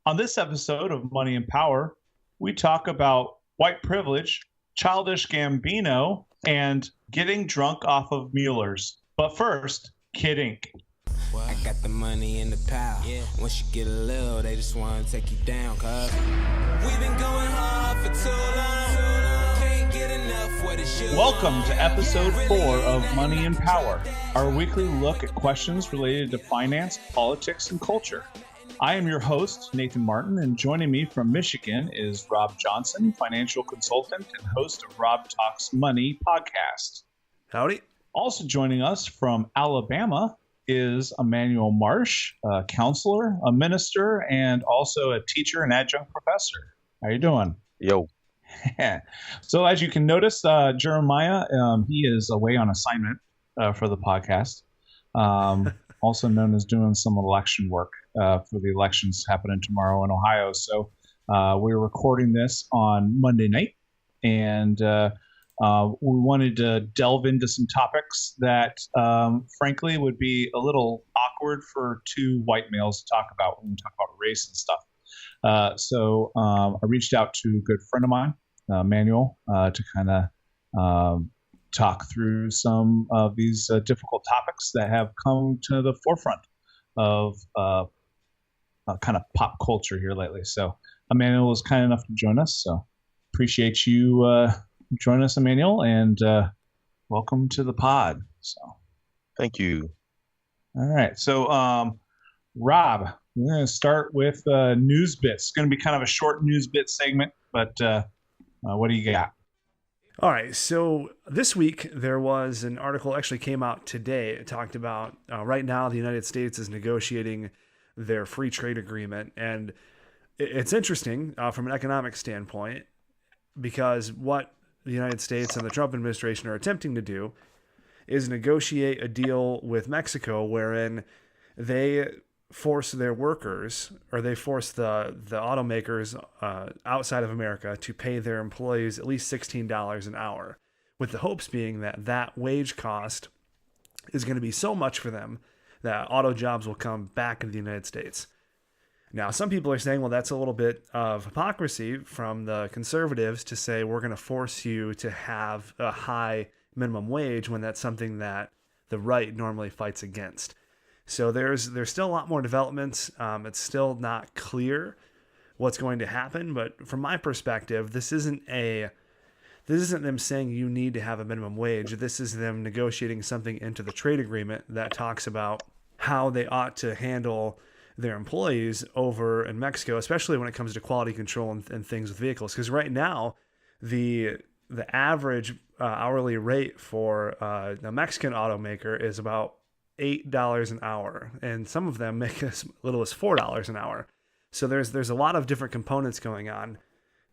On this episode of Money and Power, we talk about white privilege, childish Gambino, and getting drunk off of Muellers. But first, Kid Ink. I got the money and the power. Yeah. Once you get a little, they just want to take you down, cuz we've been going hard for too long. Can't get enough what it should. Welcome to episode 4 of Money and Power, our weekly look at questions related to finance, politics, and culture. I am your host, Nathan Martin, and joining me from Michigan is Rob Johnson, financial consultant and host of Rob Talks Money podcast. Howdy. Also joining us from Alabama is Immanuel Marsh, a counselor, a minister, and also a teacher and adjunct professor. How you doing? Yo. So as you can notice, Jeremiah, he is away on assignment for the podcast, also known as doing some election work for the elections happening tomorrow in Ohio. So we're recording this on Monday night, and we wanted to delve into some topics that, frankly, would be a little awkward for two white males to talk about when we talk about race and stuff. So I reached out to a good friend of mine, Manuel, to kind of talk through some of these difficult topics that have come to the forefront of kind of pop culture here lately. So Emmanuel was kind enough to join us. So appreciate you joining us, Emmanuel, and welcome to the pod. So Thank you. all right. So Rob, we're going to start with news bits. It's going to be kind of a short news bit segment, but what do you got? All right, so this week there was an article actually came out today. It talked about right now the United States is negotiating their free trade agreement. And it's interesting from an economic standpoint because what the United States and the Trump administration are attempting to do is negotiate a deal with Mexico wherein they force their workers, or they force the automakers outside of America to pay their employees at least $16 an hour, with the hopes being that that wage cost is going to be so much for them that auto jobs will come back into the United States. Now, some people are saying, well, that's a little bit of hypocrisy from the conservatives to say we're going to force you to have a high minimum wage when that's something that the right normally fights against. So there's still a lot more developments. It's still not clear what's going to happen, but from my perspective, this isn't them saying you need to have a minimum wage. This is them negotiating something into the trade agreement that talks about how they ought to handle their employees over in Mexico, especially when it comes to quality control and things with vehicles. Because right now, the average hourly rate for a Mexican automaker is about $8 an hour, and some of them make as little as $4 an hour. So there's a lot of different components going on,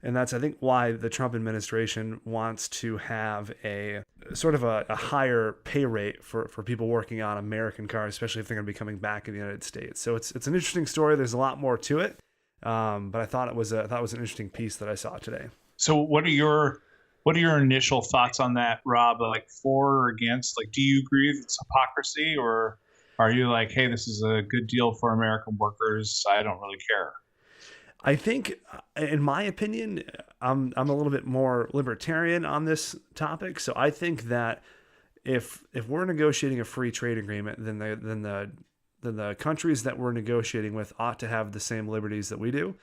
and that's, I think, why the Trump administration wants to have a sort of a higher pay rate for people working on American cars, especially if they're going to be coming back in the United States. So it's an interesting story. There's a lot more to it, but I thought it was an interesting piece that I saw today. So what are your initial thoughts on that, Rob? Like for or against? Like, do you agree that it's hypocrisy, or are you like, hey, this is a good deal for American workers, I don't really care? I think, in my opinion, I'm a little bit more libertarian on this topic. So I think that if we're negotiating a free trade agreement, then the countries that we're negotiating with ought to have the same liberties that we do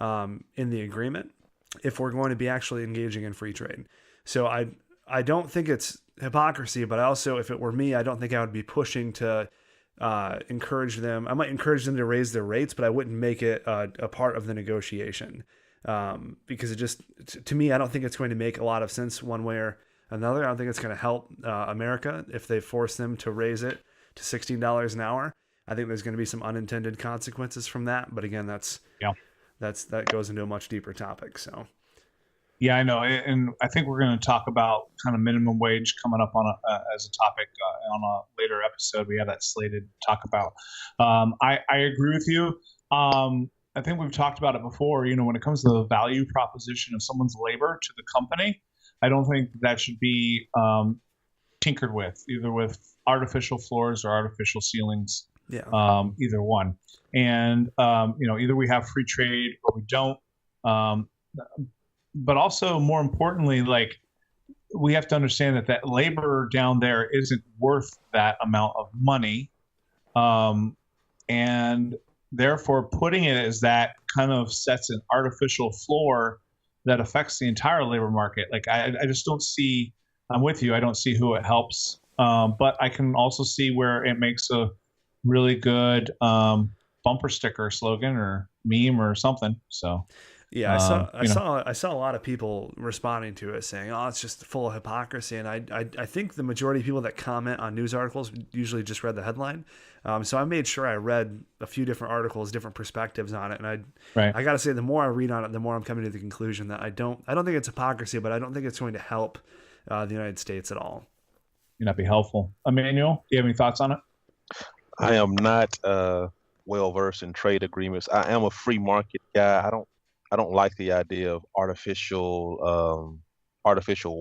in the agreement, if we're going to be actually engaging in free trade. So I don't think it's hypocrisy, but also, if it were me, I don't think I would be pushing to encourage them. I might encourage them to raise their rates, but I wouldn't make it a part of the negotiation because it just, to me, I don't think it's going to make a lot of sense one way or another. I don't think it's going to help America if they force them to raise it to $16 an hour. I think there's going to be some unintended consequences from that. But again, that goes into a much deeper topic. So. Yeah, I know, and I think we're going to talk about kind of minimum wage coming up on as a topic on a later episode. We have that slated to talk about. I agree with you. I think we've talked about it before. You know, when it comes to the value proposition of someone's labor to the company, I don't think that should be tinkered with, either with artificial floors or artificial ceilings. Yeah. Either one. And, either we have free trade or we don't. Um, but also, more importantly, like, we have to understand that labor down there isn't worth that amount of money. And therefore, putting it as that kind of sets an artificial floor that affects the entire labor market. Like, I just don't see, I'm with you, I don't see who it helps. But I can also see where it makes a really good bumper sticker slogan or meme or something. So yeah, I saw a lot of people responding to it saying, "Oh, it's just full of hypocrisy." And I think the majority of people that comment on news articles usually just read the headline. So I made sure I read a few different articles, different perspectives on it, and I got to say, the more I read on it, the more I'm coming to the conclusion that I don't think it's hypocrisy, but I don't think it's going to help the United States at all. May not be helpful. Immanuel, do you have any thoughts on it? I am not well versed in trade agreements. I am a free market guy. I don't like the idea of artificial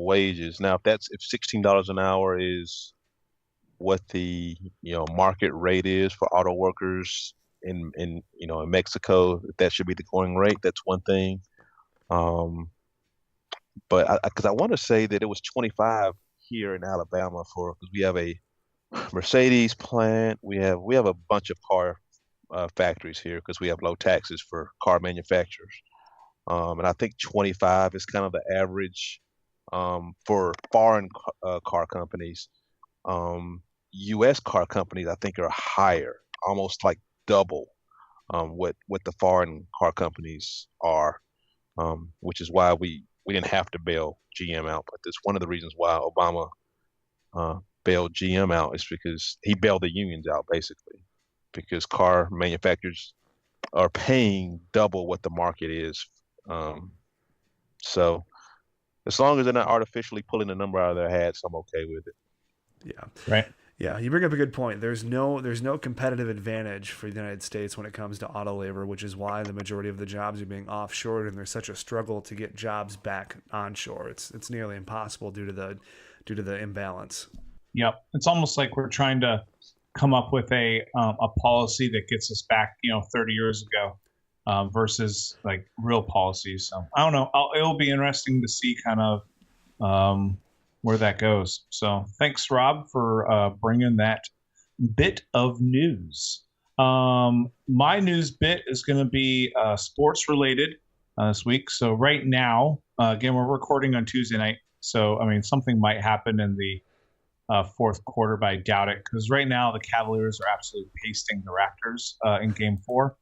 wages. Now, if $16 an hour is what the market rate is for auto workers in Mexico, if that should be the going rate, that's one thing. But because I want to say that it was 25 here in Alabama because we have a Mercedes plant, we have a bunch of car factories here because we have low taxes for car manufacturers. And I think 25 is kind of the average for foreign car companies. U.S. car companies, I think, are higher, almost like double what the foreign car companies are, which is why we didn't have to bail GM out. But that's one of the reasons why Obama bailed GM out, is because he bailed the unions out, basically, because car manufacturers are paying double what the market is. So as long as they're not artificially pulling a number out of their hats, I'm okay with it. Yeah. Right. Yeah, you bring up a good point. There's no competitive advantage for the United States when it comes to auto labor, which is why the majority of the jobs are being offshored, and there's such a struggle to get jobs back onshore. It's nearly impossible due to the imbalance. Yep, it's almost like we're trying to come up with a policy that gets us back, 30 years ago, versus like real policies. So I don't know. It'll be interesting to see kind of where that goes. So thanks, Rob, for bringing that bit of news. My news bit is going to be sports related this week. So right now, again, we're recording on Tuesday night. So, something might happen in the fourth quarter, but I doubt it, because right now the Cavaliers are absolutely pasting the Raptors in Game 4.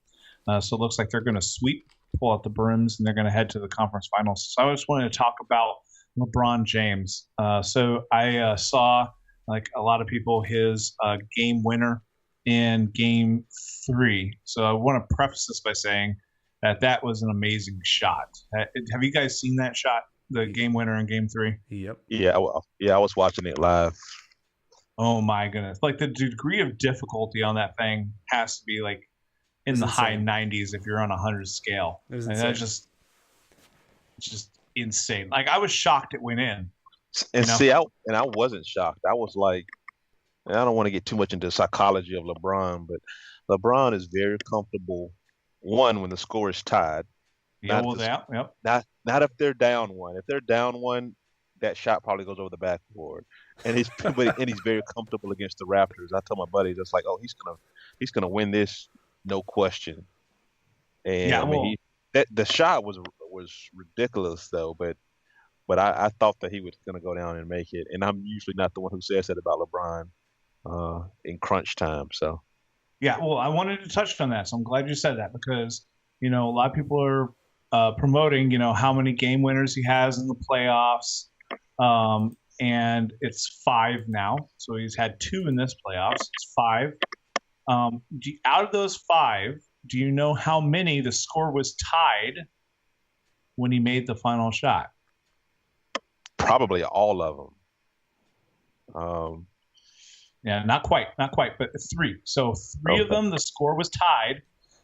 So it looks like they're going to sweep, pull out the brims, and they're going to head to the conference finals. So I just wanted to talk about LeBron James. So I saw, like a lot of people, his game winner in Game 3. So I want to preface this by saying that was an amazing shot. Have you guys seen that shot? The game winner in Game 3? Yep. Yeah, I was watching it live. Oh my goodness! Like, the degree of difficulty on that thing has to be like in the high 90s if you're on a 100 scale. And that's just insane. Like, I was shocked it went in. And I wasn't shocked. I was like, and I don't want to get too much into the psychology of LeBron, but LeBron is very comfortable. One, when the score is tied. Yeah, yep. Not if they're down one. If they're down one, that shot probably goes over the backboard. And he's very comfortable against the Raptors. I told my buddy, just like, he's gonna win this, no question. And yeah, the shot was ridiculous though, but I thought that he was gonna go down and make it. And I'm usually not the one who says that about LeBron in crunch time. So yeah, well, I wanted to touch on that, so I'm glad you said that, because a lot of people are promoting, how many game winners he has in the playoffs. And it's 5 now. So he's had 2 in this playoffs. It's 5. Out of those 5, do you know how many the score was tied when he made the final shot? Probably all of them. Yeah, not quite, but 3. So 3 of them, the score was tied.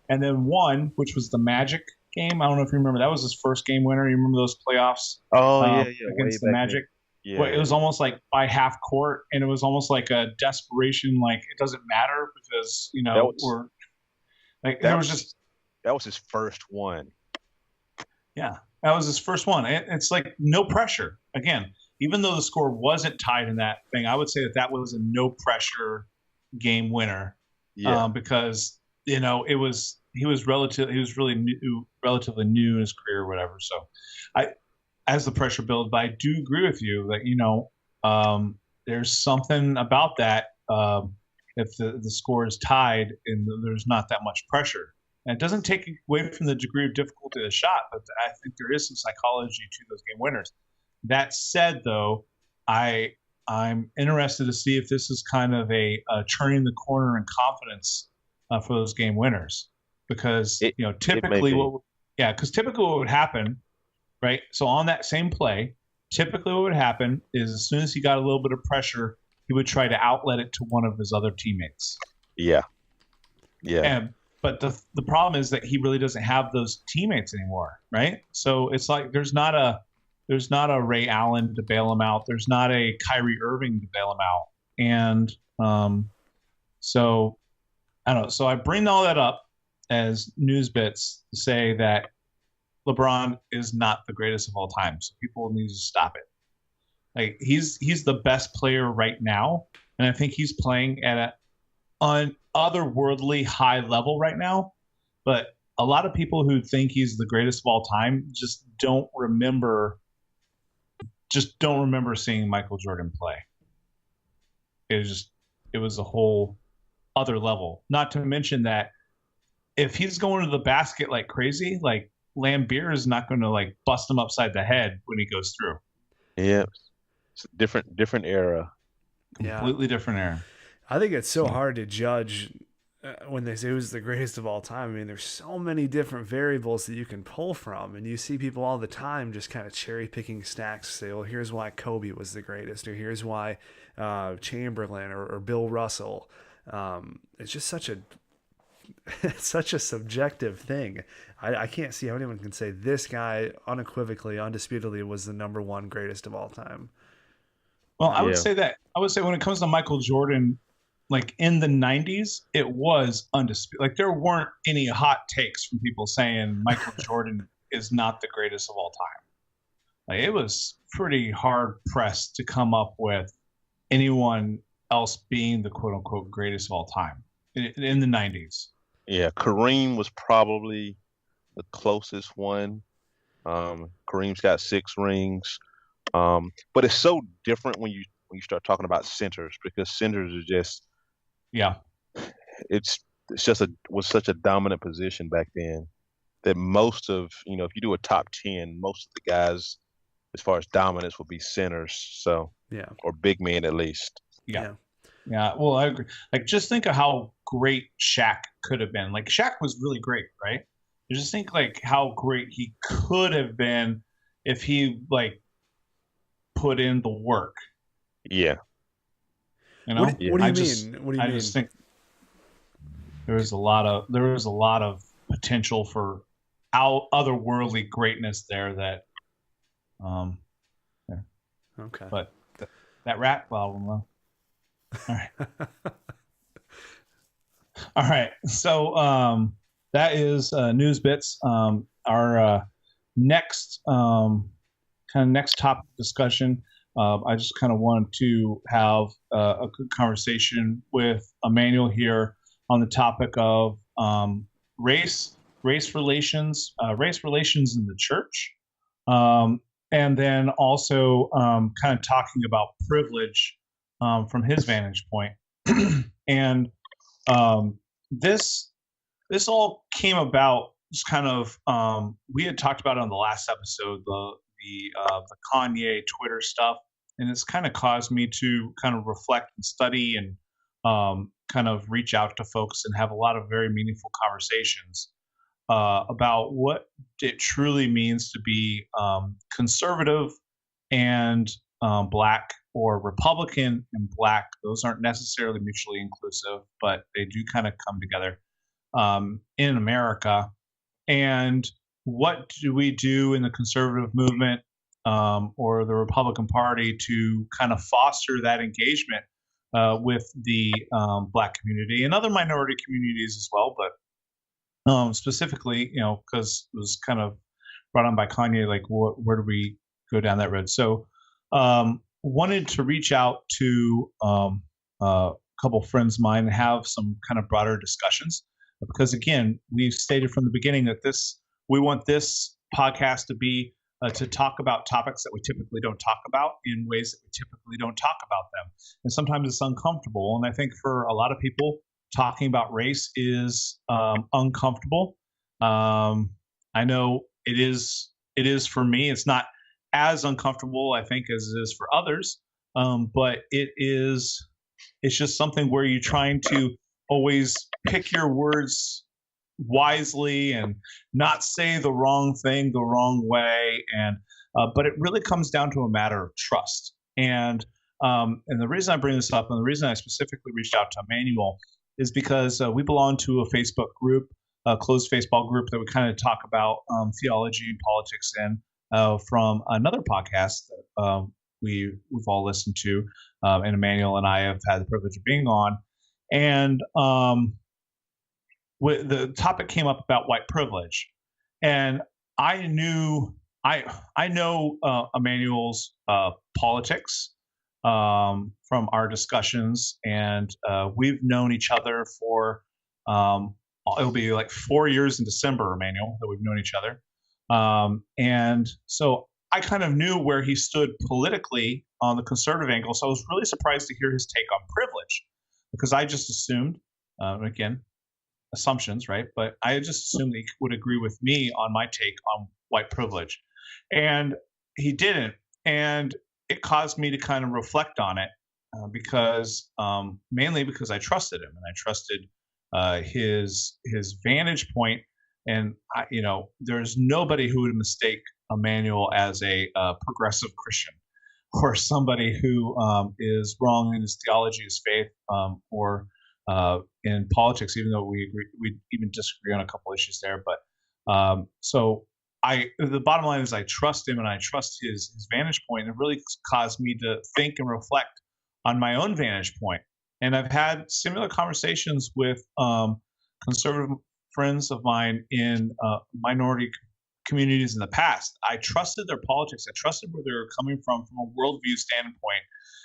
And then 1, which was the Magic game. I don't know if you remember. That was his first game winner. You remember those playoffs? Oh, yeah. Against the Magic? Well, it Yeah, was almost like by half court, and it was almost like a desperation. Like it doesn't matter because that was we're like that there was was just that was his first one. yeah, that was his first one. It's like no pressure. Again, even though the score wasn't tied in that thing, I would say that that was a no pressure game winner Yeah, because it was he was really new, relatively new in his career or whatever. So I as the pressure builds, but I do agree with you that there's something about that. If the score is tied and there's not that much pressure. And it doesn't take away from the degree of difficulty of the shot, but I think there is some psychology to those game winners. That said, though, I'm interested to see if this is kind of a turning the corner in confidence for those game winners, because it may be. because typically what would happen, right? So on that same play, typically what would happen is as soon as he got a little bit of pressure, he would try to outlet it to one of his other teammates. Yeah, yeah, But the problem is that he really doesn't have those teammates anymore, right? So it's like there's not a Ray Allen to bail him out. There's not a Kyrie Irving to bail him out. And so I don't know. So I bring all that up as news bits to say that LeBron is not the greatest of all time. So people need to stop it. Like he's the best player right now, and I think he's playing at an otherworldly high level right now. But a lot of people who think he's the greatest of all time just don't remember seeing Michael Jordan play. It was a whole other level. Not to mention that if he's going to the basket like crazy, like Lambeer is not going to like bust him upside the head when he goes through. yeah. It's a different era. Yeah. Completely different era. I think it's so hard to judge when they say who's the greatest of all time. I mean, there's so many different variables that you can pull from, and you see people all the time just kind of cherry picking stacks. Say, well, here's why Kobe was the greatest, or here's why Chamberlain or Bill Russell. It's just such a subjective thing. I can't see how anyone can say this guy unequivocally, undisputedly was the number one greatest of all time. Well, I would say when it comes to Michael Jordan, like in the 90s, it was undisputed. Like there weren't any hot takes from people saying Michael Jordan is not the greatest of all time. Like it was pretty hard pressed to come up with anyone else being the quote unquote greatest of all time in the 90s. Yeah, Kareem was probably the closest one. Kareem's got 6 rings. But it's so different when you start talking about centers, because centers are just Yeah. it's just was such a dominant position back then that most of if you do a top 10, most of the guys as far as dominance would be centers. So Yeah. or big men at least. Yeah. Yeah. Well, I agree. Like, just think of how great Shaq could have been. Like, Shaq was really great, right? You just think like how great he could have been if he like put in the work. Yeah. You know? What do you mean? What do you I mean? just think there was a lot of potential for otherworldly greatness there that yeah. Okay. But that rap album though. All right. All right. So that is news bits. Our next next topic discussion. I just kind of wanted to have a good conversation with Immanuel here on the topic of race relations in the church, and then also kind of talking about privilege from his vantage point. And this all came about just kind of we had talked about it on the last episode, the Kanye Twitter stuff, and it's kind of caused me to kind of reflect and study and kind of reach out to folks and have a lot of very meaningful conversations about what it truly means to be conservative and black, or Republican and black. Those aren't necessarily mutually inclusive, but they do kind of come together in America. And what do we do in the conservative movement or the Republican Party to kind of foster that engagement with the Black community and other minority communities as well. But specifically, because it was kind of brought on by Kanye, like where do we go down that road? So wanted to reach out to a couple friends of mine and have some kind of broader discussions because again, we've stated from the beginning that we want this podcast to be to talk about topics that we typically don't talk about in ways that we typically don't talk about them. And sometimes it's uncomfortable. And I think for a lot of people, talking about race is uncomfortable. I know it is. It is for me. It's not as uncomfortable, I think, as it is for others. But it is. It's just something where you're trying to always pick your words wisely and not say the wrong thing the wrong way. And but it really comes down to a matter of trust. And the reason I bring this up, and the reason I specifically reached out to Immanuel, is because we belong to a Facebook group, a closed Facebook group that we kind of talk about theology and politics in from another podcast that we've all listened to, and Immanuel and I have had the privilege of being on. And the topic came up about white privilege, and I know Immanuel's politics from our discussions, and we've known each other for it'll be like 4 years in December, Immanuel, that we've known each other, and so I kind of knew where he stood politically on the conservative angle. So I was really surprised to hear his take on privilege, because I just assumed, again, assumptions, right? But I just assumed he would agree with me on my take on white privilege, and he didn't, and it caused me to kind of reflect on it because mainly because I trusted him and I trusted his vantage point, and there's nobody who would mistake Immanuel as a progressive Christian or somebody who is wrong in his theology, his faith, or in politics, even though we even disagree on a couple issues there. But so the bottom line is I trust him and I trust his vantage point. It really caused me to think and reflect on my own vantage point. And I've had similar conversations with conservative friends of mine in minority communities in the past. I trusted their politics. I trusted where they were coming from a worldview standpoint.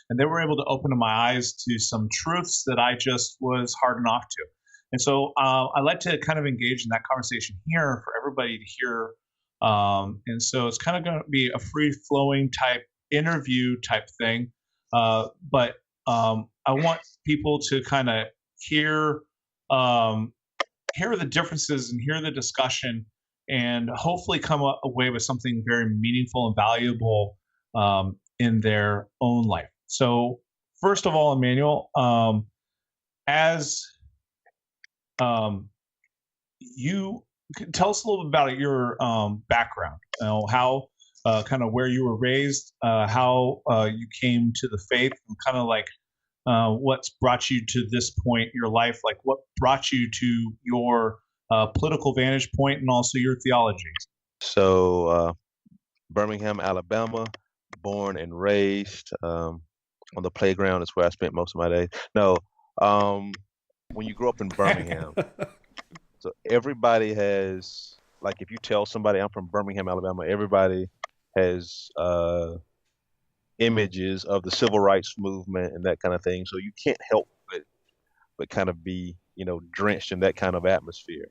And they were able to open my eyes to some truths that I just was hardened off to. And so I like to kind of engage in that conversation here for everybody to hear. And so it's kind of going to be a free-flowing type interview type thing. But I want people to kind of hear the differences and hear the discussion, and hopefully come away with something very meaningful and valuable in their own life. So first of all, Immanuel, as you tell us a little bit about your background, how kind of where you were raised, how you came to the faith, and kind of like what's brought you to this point in your life, like what brought you to your political vantage point and also your theology. So Birmingham, Alabama, born and raised. On the playground is where I spent most of my days. No, when you grow up in Birmingham, so everybody has, like, if you tell somebody I'm from Birmingham, Alabama, everybody has images of the civil rights movement and that kind of thing. So you can't help but kind of be, drenched in that kind of atmosphere.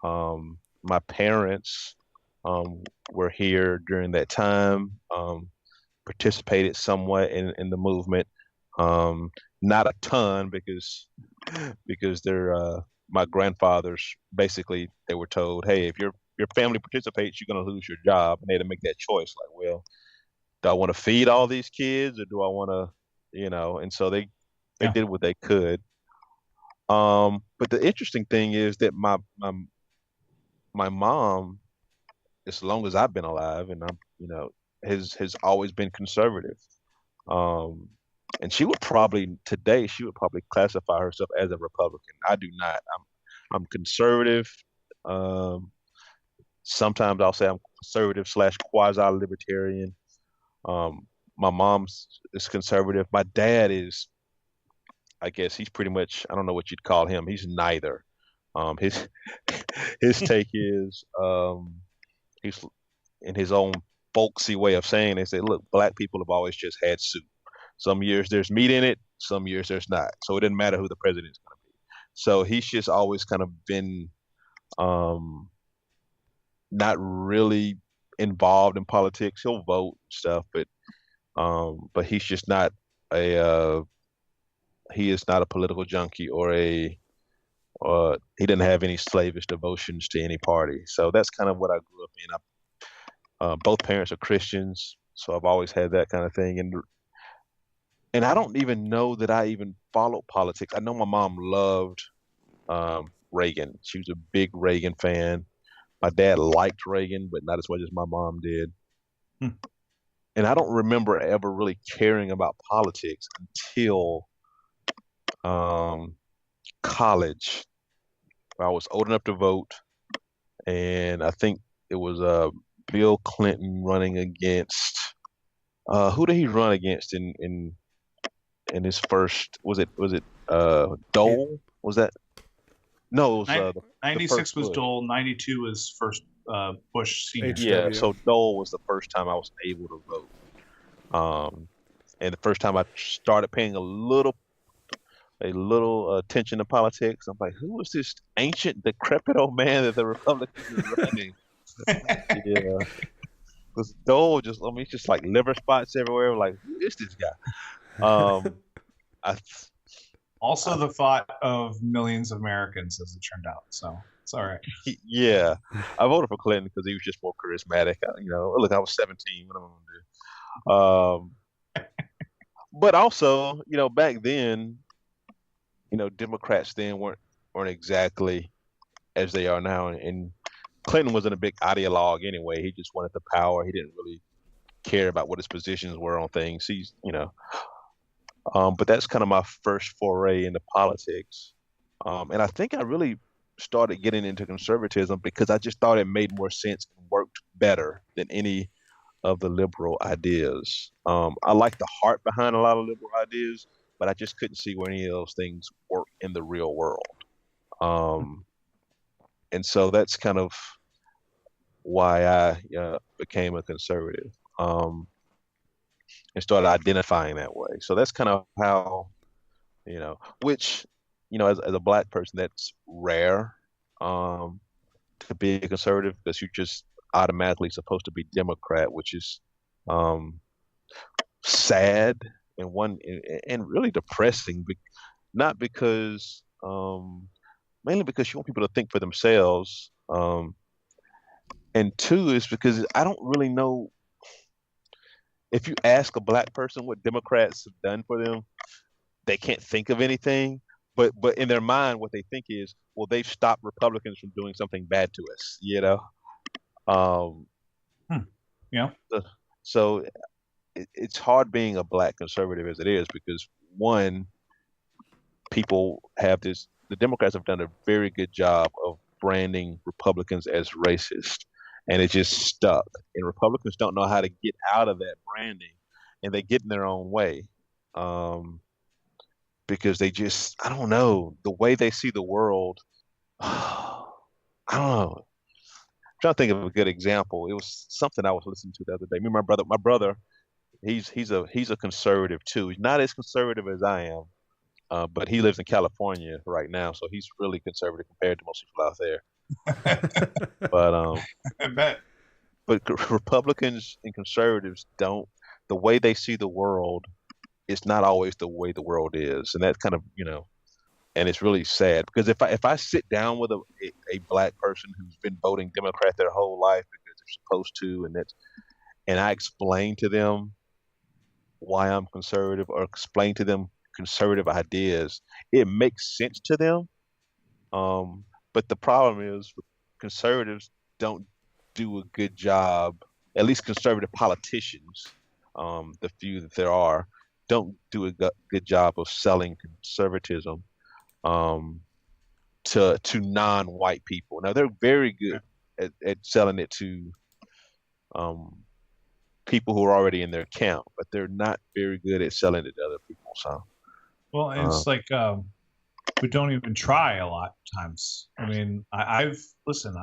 My parents were here during that time, participated somewhat in the movement. Not a ton because they're my grandfathers, basically they were told, hey, if your family participates, you're going to lose your job, and they had to make that choice. Like, well, do I want to feed all these kids, or do I want to, and so they did what they could. But the interesting thing is that my mom, as long as I've been alive, and I'm, has always been conservative. And she would probably classify herself as a Republican. I do not. I'm conservative. Sometimes I'll say I'm conservative / quasi-libertarian. My mom's is conservative. My dad is, I guess he's pretty much, I don't know what you'd call him. He's neither. His his take is he's in his own folksy way of saying, they say, look, black people have always just had soup. Some years there's meat in it, some years there's not. So it doesn't matter who the president's going to be. So he's just always kind of been um, not really involved in politics. He'll vote and stuff, but he's just not a he is not a political junkie or a he didn't have any slavish devotions to any party. So that's kind of what I grew up in. Both parents are Christians, so I've always had that kind of thing. And I don't even know that I even followed politics. I know my mom loved Reagan. She was a big Reagan fan. My dad liked Reagan, but not as much as my mom did. Hmm. And I don't remember ever really caring about politics until college. I was old enough to vote, and I think it was Bill Clinton running against who did he run against in his first, was it Dole? Was that? No, it was the 96 first was Bush. Dole, 92 was first Bush Senior. Yeah, so Dole was the first time I was able to vote. And the first time I started paying a little attention to politics. I'm like, who is this ancient, decrepit old man that the Republicans are running? Yeah, because Dole just, I mean, it's just like liver spots everywhere. Like, who is this guy? I Also the thought of millions of Americans, as it turned out. So it's all right. yeah, I voted for Clinton because he was just more charismatic. Look, I was 17. What am I gonna do? But also, back then, Democrats then weren't exactly as they are now, and Clinton wasn't a big ideologue anyway. He just wanted the power. He didn't really care about what his positions were on things. But that's kind of my first foray into politics. And I think I really started getting into conservatism because I just thought it made more sense and worked better than any of the liberal ideas. I like the heart behind a lot of liberal ideas, but I just couldn't see where any of those things work in the real world. And so that's kind of why I became a conservative and started identifying that way. So that's kind of how, which, as a black person, that's rare to be a conservative because you're just automatically supposed to be Democrat, which is sad and really depressing. Not because mainly because you want people to think for themselves, and two is because I don't really know if you ask a black person what Democrats have done for them, they can't think of anything. But in their mind, what they think is, well, they've stopped Republicans from doing something bad to us. Yeah. So it's hard being a black conservative as it is because one, people have this. The Democrats have done a very good job of branding Republicans as racist, and it just stuck. And Republicans don't know how to get out of that branding, and they get in their own way because they just, I don't know, the way they see the world. I don't know. I'm trying to think of a good example. It was something I was listening to the other day. Me and my brother, he's a conservative too. He's not as conservative as I am. But he lives in California right now, so he's really conservative compared to most people out there. But I bet. but Republicans and conservatives don't, the way they see the world is not always the way the world is, and that kind of and it's really sad because if I sit down with a black person who's been voting Democrat their whole life because they're supposed to, and I explain to them why I'm conservative or explain to them conservative ideas, it makes sense to them. But the problem is conservatives don't do a good job, at least conservative politicians, the few that there are, don't do a good job of selling conservatism to non-white people. Now they're very good at selling it to people who are already in their camp, but they're not very good at selling it to other people. So, Well, and uh, it's like we don't even try a lot of times. I mean, I've listen,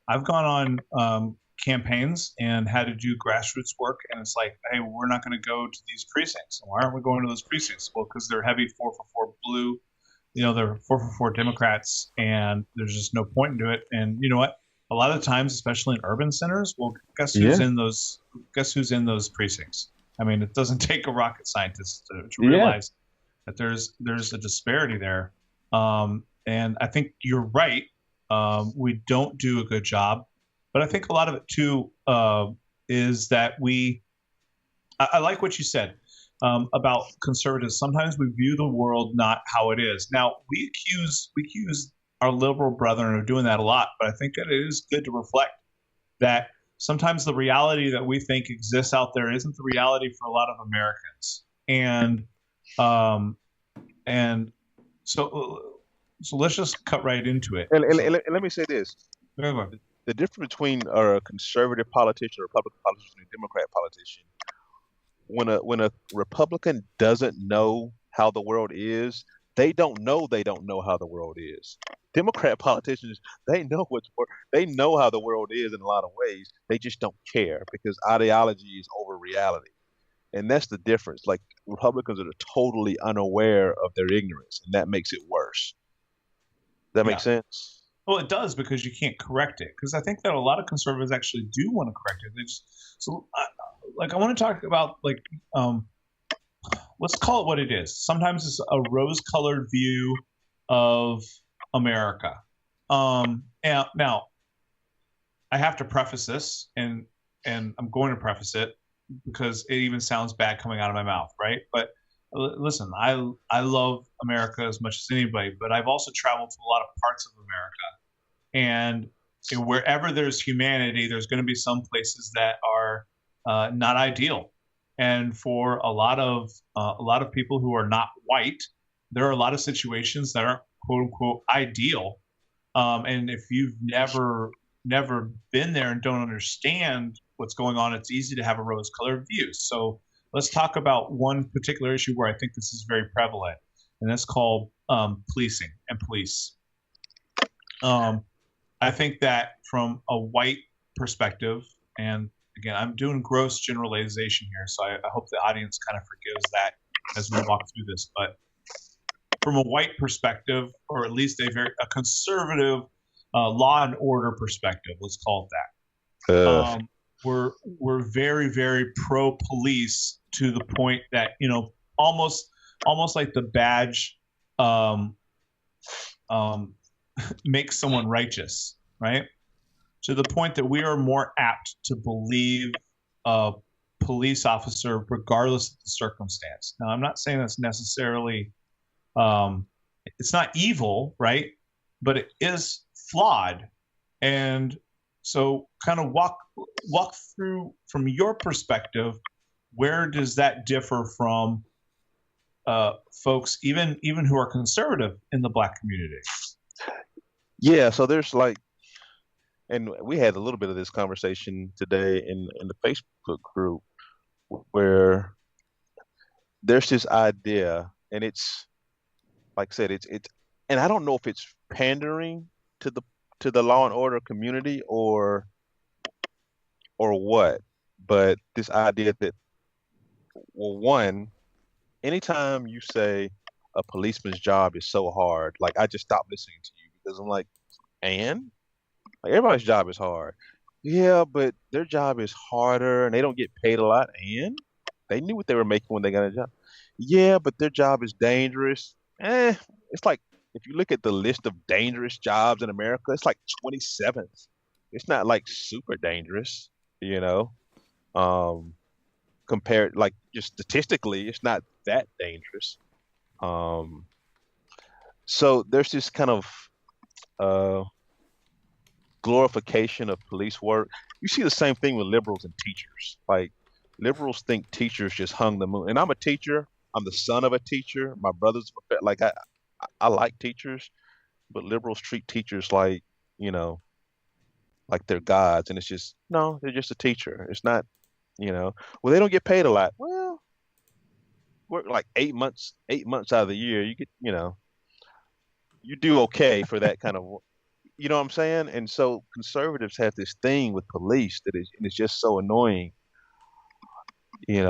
I've gone on campaigns and had to do grassroots work, and it's like, hey, we're not going to go to these precincts. Why aren't we going to those precincts? Well, because they're heavy 4-for-4 blue. They're 4-for-4 Democrats, and there's just no point into it. And you know what? A lot of times, especially in urban centers, well, guess who's yeah, in those? Guess who's in those precincts? I mean, it doesn't take a rocket scientist to yeah, realize that there's a disparity there. And I think you're right. We don't do a good job, but I think a lot of it too is that I like what you said about conservatives. Sometimes we view the world not how it is. Now we accuse our liberal brethren of doing that a lot, but I think that it is good to reflect that sometimes the reality that we think exists out there isn't the reality for a lot of Americans. Um, and so let's just cut right into it. So and let me say this: go ahead. the difference between a conservative politician, a Republican politician, and a Democrat politician, when a Republican doesn't know how the world is, they don't know how the world is. Democrat politicians, they know how the world is in a lot of ways. They just don't care because ideology is over reality. And that's the difference. Like Republicans are totally unaware of their ignorance, and that makes it worse. Does that make Yeah. sense? Well, it does because you can't correct it. Because I think that a lot of conservatives actually do want to correct it. They just like I want to talk about um, let's call it what it is. Sometimes it's a rose-colored view of America. And now I have to preface this, and I'm going to preface it because it even sounds bad coming out of my mouth, right? But listen, I love America as much as anybody, but I've also traveled to a lot of parts of America, and wherever there's humanity, there's going to be some places that are not ideal. And for a lot of people who are not white, there are a lot of situations that are quote unquote ideal. And if you've never been there and don't understand what's going on, it's easy to have a rose-colored view. So let's talk about one particular issue where I think this is very prevalent, and that's called policing and police. Um, I think that from a white perspective, and again, I'm doing gross generalization here, so I hope the audience kind of forgives that as we walk through this. But from a white perspective, or at least a conservative law and order perspective, let's call it that. Uh, We're very very pro police to the point that almost like the badge um, um, makes someone righteous, right? To the point that we are more apt to believe a police officer regardless of the circumstance. Now, I'm not saying that's necessarily um, it's not evil, right? But it is flawed, and so kind of walk through from your perspective. Where does that differ from folks, even who are conservative in the black community? yeah, so there's like, and we had a little bit of this conversation today in the Facebook group where there's this idea, and it's like I said, it's, and I don't know if it's pandering to the law and order community or what, but this idea that, well, one, anytime you say a policeman's job is so hard, like I just stopped listening to you because I'm like, and like everybody's job is hard. Yeah, but their job is harder and they don't get paid a lot, and they knew what they were making when they got a job. Yeah, but their job is dangerous. It's like if you look at the list of dangerous jobs in America, it's like 27th. It's not like super dangerous, you know. Um, Compared, like just statistically, it's not that dangerous. Um, so there's this kind of uh, glorification of police work. You see the same thing with liberals and teachers. Like liberals think teachers just hung the moon. And I'm a teacher. I'm the son of a teacher. My brother's like I like teachers, but liberals treat teachers like, you know, like they're gods, and it's just no, they're just a teacher. It's not. You know, well, they don't get paid a lot. Well, work like 8 months out of the year, you get, you do okay for that kind of, you know what I'm saying? And so conservatives have this thing with police that is, and it's just so annoying.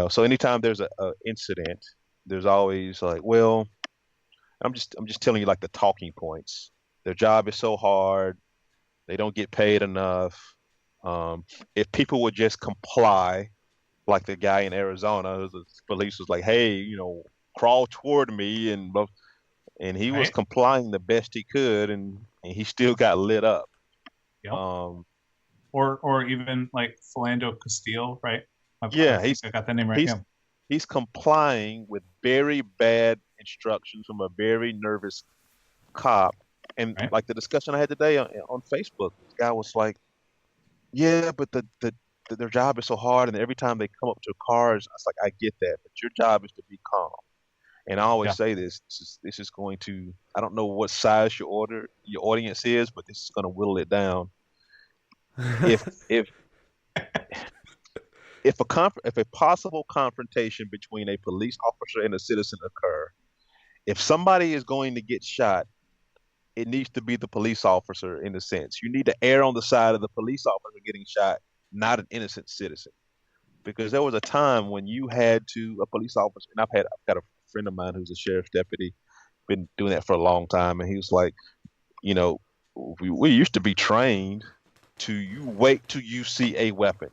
So anytime there's a incident, there's always like, well, I'm just telling you like the talking points. Their job is so hard. They don't get paid enough. If people would just comply, like the guy in Arizona, the police was like, "Hey, crawl toward me," and he was Right. complying the best he could, and he still got lit up. Yep. Um, Or even like Philando Castile, right? I yeah, think I got that name right. he's Yeah. he's complying with very bad instructions from a very nervous cop. And Right. like the discussion I had today on Facebook, this guy was like, "Yeah, but their job is so hard, and every time they come up to cars, I was like, I get that, but your job is to be calm." And I always Yeah. say this is going to, I don't know what size your audience is, but this is going to whittle it down. If if if a possible confrontation between a police officer and a citizen occur, if somebody is going to get shot, it needs to be the police officer in a sense. You need to err on the side of the police officer getting shot, not an innocent citizen. Because there was a time when you had a police officer, and I've got a friend of mine who's a sheriff's deputy, been doing that for a long time, and he was like, you know, we used to be trained to you wait till you see a weapon,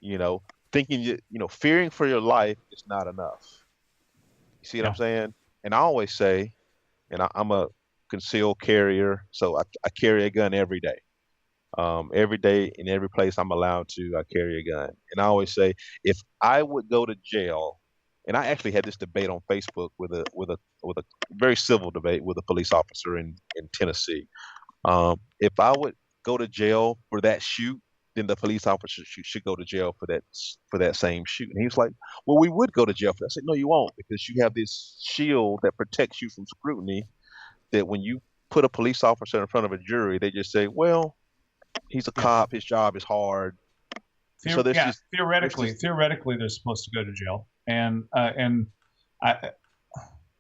you know, thinking fearing for your life is not enough. You see what I'm Yeah. saying? And I always say, and I'm a concealed carrier, so I carry a gun every day. Every day in every place I'm allowed to, I carry a gun. And I always say, if I would go to jail, and I actually had this debate on Facebook with a very civil debate with a police officer in Tennessee. If I would go to jail for that shoot, then the police officer should go to jail for that same shoot. And he was like, "Well, we would go to jail for that." I said, "No, you won't, because you have this shield that protects you from scrutiny. That when you put a police officer in front of a jury, they just say, well, he's a Yeah. cop, his job is hard." So Yeah. there's just Theoretically, they're supposed to go to jail, and I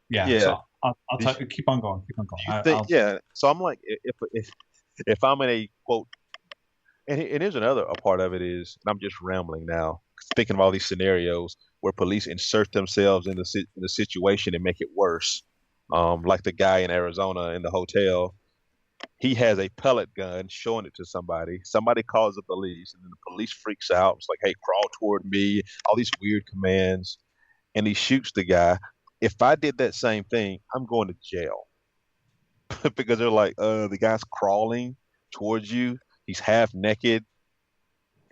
yeah. yeah. So I'll Do keep on going. Keep on going. you think, I'll yeah? So I'm like, if I'm in a quote, and here's another a part of it is, and I'm just rambling now, thinking of all these scenarios where police insert themselves in the situation and make it worse. Like the guy in Arizona in the hotel, he has a pellet gun, showing it to somebody. Somebody calls the police, and then the police freaks out. It's like, "Hey, crawl toward me!" All these weird commands, and he shoots the guy. If I did that same thing, I'm going to jail because they're like, the guy's crawling towards you. He's half naked.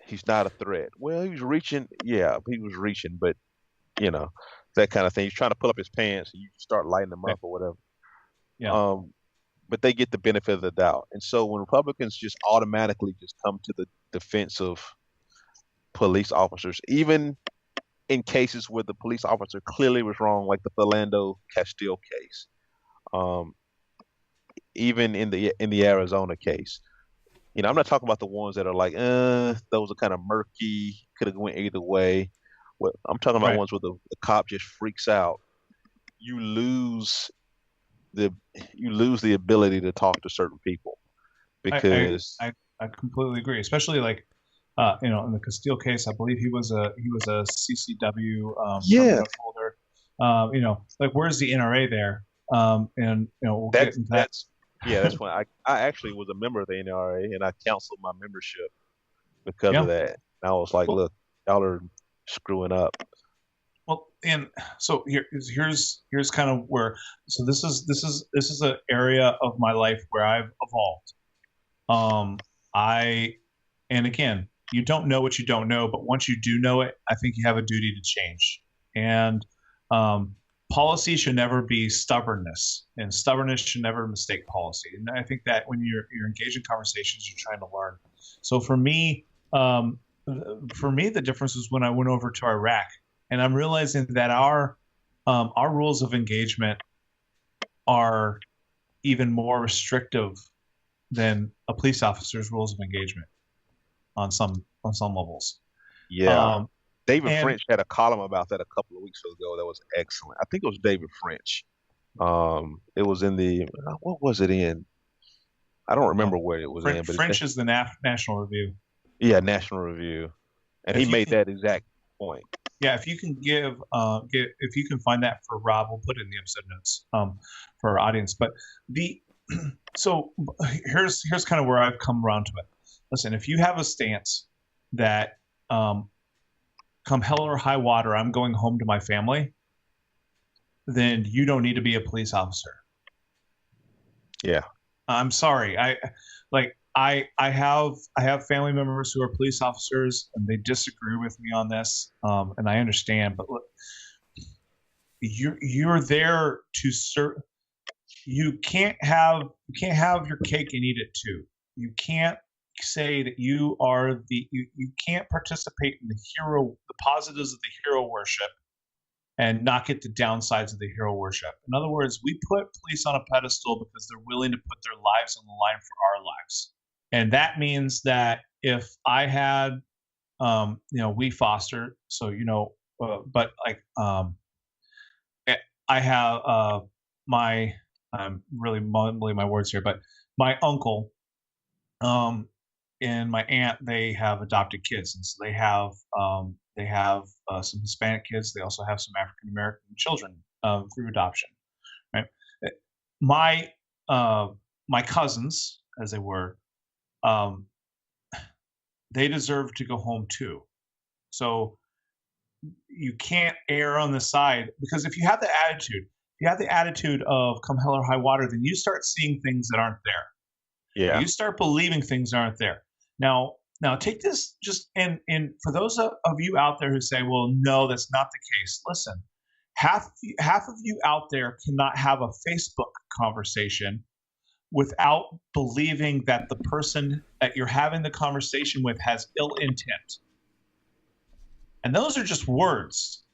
He's not a threat." Well, he was reaching. Yeah, he was reaching, but you know, that kind of thing. He's trying to pull up his pants, and you start lighting him up or whatever. yeah. Um, but they get the benefit of the doubt. And so when Republicans just automatically just come to the defense of police officers, even in cases where the police officer clearly was wrong, like the Philando Castile case, um, even in the Arizona case, I'm not talking about the ones that are like, those are kind of murky, could have went either way. What I'm talking about Right. ones where the cop just freaks out. You lose the you lose the ability to talk to certain people I I because I completely agree. Especially like in the Castile case, I believe he was a CCW permit yeah, holder. Like where's the NRA there? And we'll get that's into that. that's yeah, that's when I actually was a member of the NRA, and I canceled my membership because of Yeah. that. And I was like, Well, look, y'all are screwing up. and so here's kind of where. So this is an area of my life where I've evolved. I and again, you don't know what you don't know, but once you do know it, I think you have a duty to change. And um, policy should never be stubbornness, and stubbornness should never mistake policy. And I think that when you're engaged in conversations, you're trying to learn. So um, for me, the difference was when I went over to Iraq, and I'm realizing that our rules of engagement are even more restrictive than a police officer's rules of engagement on some levels. Yeah, Um, David And French had a column about that a couple of weeks ago that was excellent. I think it was David French. It was in the what was it in? I don't remember where it was in, but French is the National Review. yeah, National Review, and he If you made can, that exact point. yeah, if you can if you can find that for Rob, we'll put it in the episode notes for our audience. But the so here's kind of where I've come around to it. Listen, if you have a stance that come hell or high water, I'm going home to my family, then you don't need to be a police officer. Yeah. I'm sorry. I have family members who are police officers and they disagree with me on this. And I understand, but look, you're there to serve. You can't have your cake and eat it too. You can't say that you are you can't participate in the positives of the hero worship and not get the downsides of the hero worship. In other words, we put police on a pedestal because they're willing to put their lives on the line for our lives. And that means that if I had, we foster, so, but like, I have I'm really mumbling my words here, but my uncle, and my aunt, they have adopted kids, and so they have some Hispanic kids. They also have some African American children through adoption. Right. My my cousins, as they were, um, they deserve to go home too. So you can't err on the side because if you have the attitude of come hell or high water, then you start seeing things that aren't there. Yeah. You start believing things aren't there. Now take this just and for those of you out there who say, well, no, that's not the case. Listen, half of you out there cannot have a Facebook conversation without believing that the person that you're having the conversation with has ill intent. And those are just words.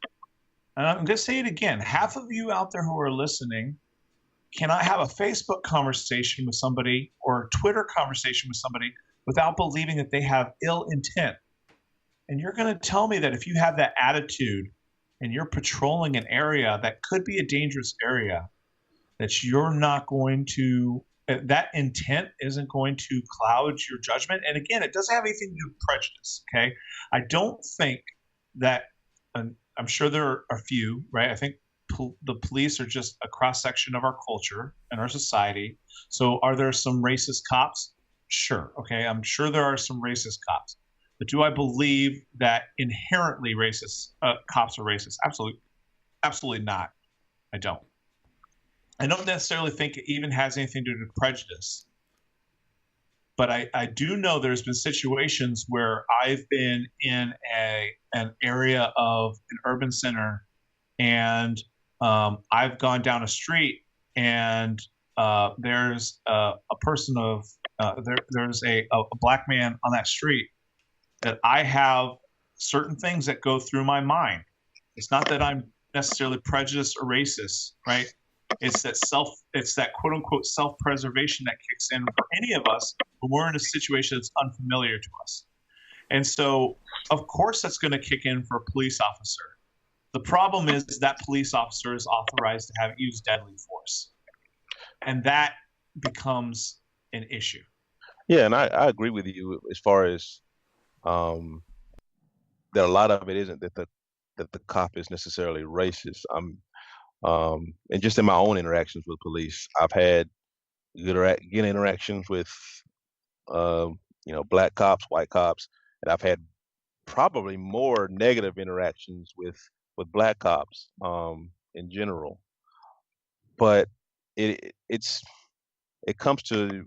And I'm going to say it again. Half of you out there who are listening cannot have a Facebook conversation with somebody or a Twitter conversation with somebody without believing that they have ill intent. And you're going to tell me that if you have that attitude and you're patrolling an area that could be a dangerous area, that you're not going to, that intent isn't going to cloud your judgment. And again, it doesn't have anything to do with prejudice, okay? I don't think that, and I'm sure there are a few, right? I think the police are just a cross section of our culture and our society. So are there some racist cops? Sure. Okay. I'm sure there are some racist cops, but do I believe that inherently racist cops are racist? Absolutely. Absolutely not. I don't necessarily think it even has anything to do with prejudice, but I do know there's been situations where I've been in an area of an urban center and I've gone down a street and there's a person of there's a black man on that street that I have certain things that go through my mind. It's not that I'm necessarily prejudiced or racist, right? It's that quote unquote self-preservation that kicks in for any of us when we're in a situation that's unfamiliar to us. And so, of course, that's going to kick in for a police officer. The problem is that police officer is authorized to have used deadly force. And that becomes an issue. Yeah, and I agree with you as far as that a lot of it isn't that the cop is necessarily racist. And just in my own interactions with police, I've had good interactions with black cops, white cops, and I've had probably more negative interactions with black cops in general. But it comes to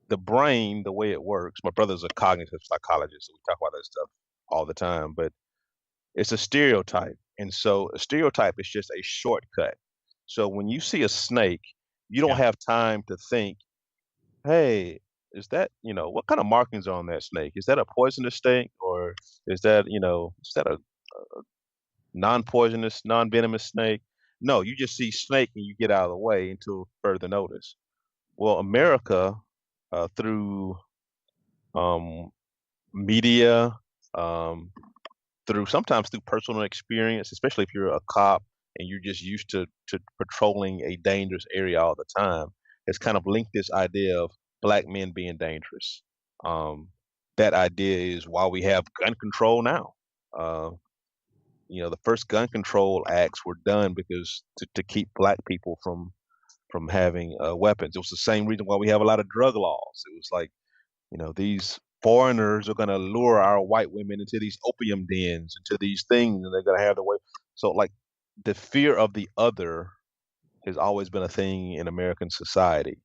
the brain, the way it works. My brother's a cognitive psychologist, so we talk about that stuff all the time. But it's a stereotype, and so a stereotype is just a shortcut. So when you see a snake, you don't Yeah. have time to think, "Hey, is that what kind of markings are on that snake? Is that a poisonous snake, or is that a non-poisonous, non-venomous snake?" No, you just see snake and you get out of the way until further notice. Well, America, through media, um, sometimes through personal experience, especially if you're a cop and you're just used to patrolling a dangerous area all the time, has kind of linked this idea of black men being dangerous. Um, that idea is why we have gun control now. Uh, the first gun control acts were done because to keep black people from having weapons. It was the same reason why we have a lot of drug laws. It was like, these foreigners are going to lure our white women into these opium dens, into these things, and they're going to have the way. So, like, the fear of the other has always been a thing in American society.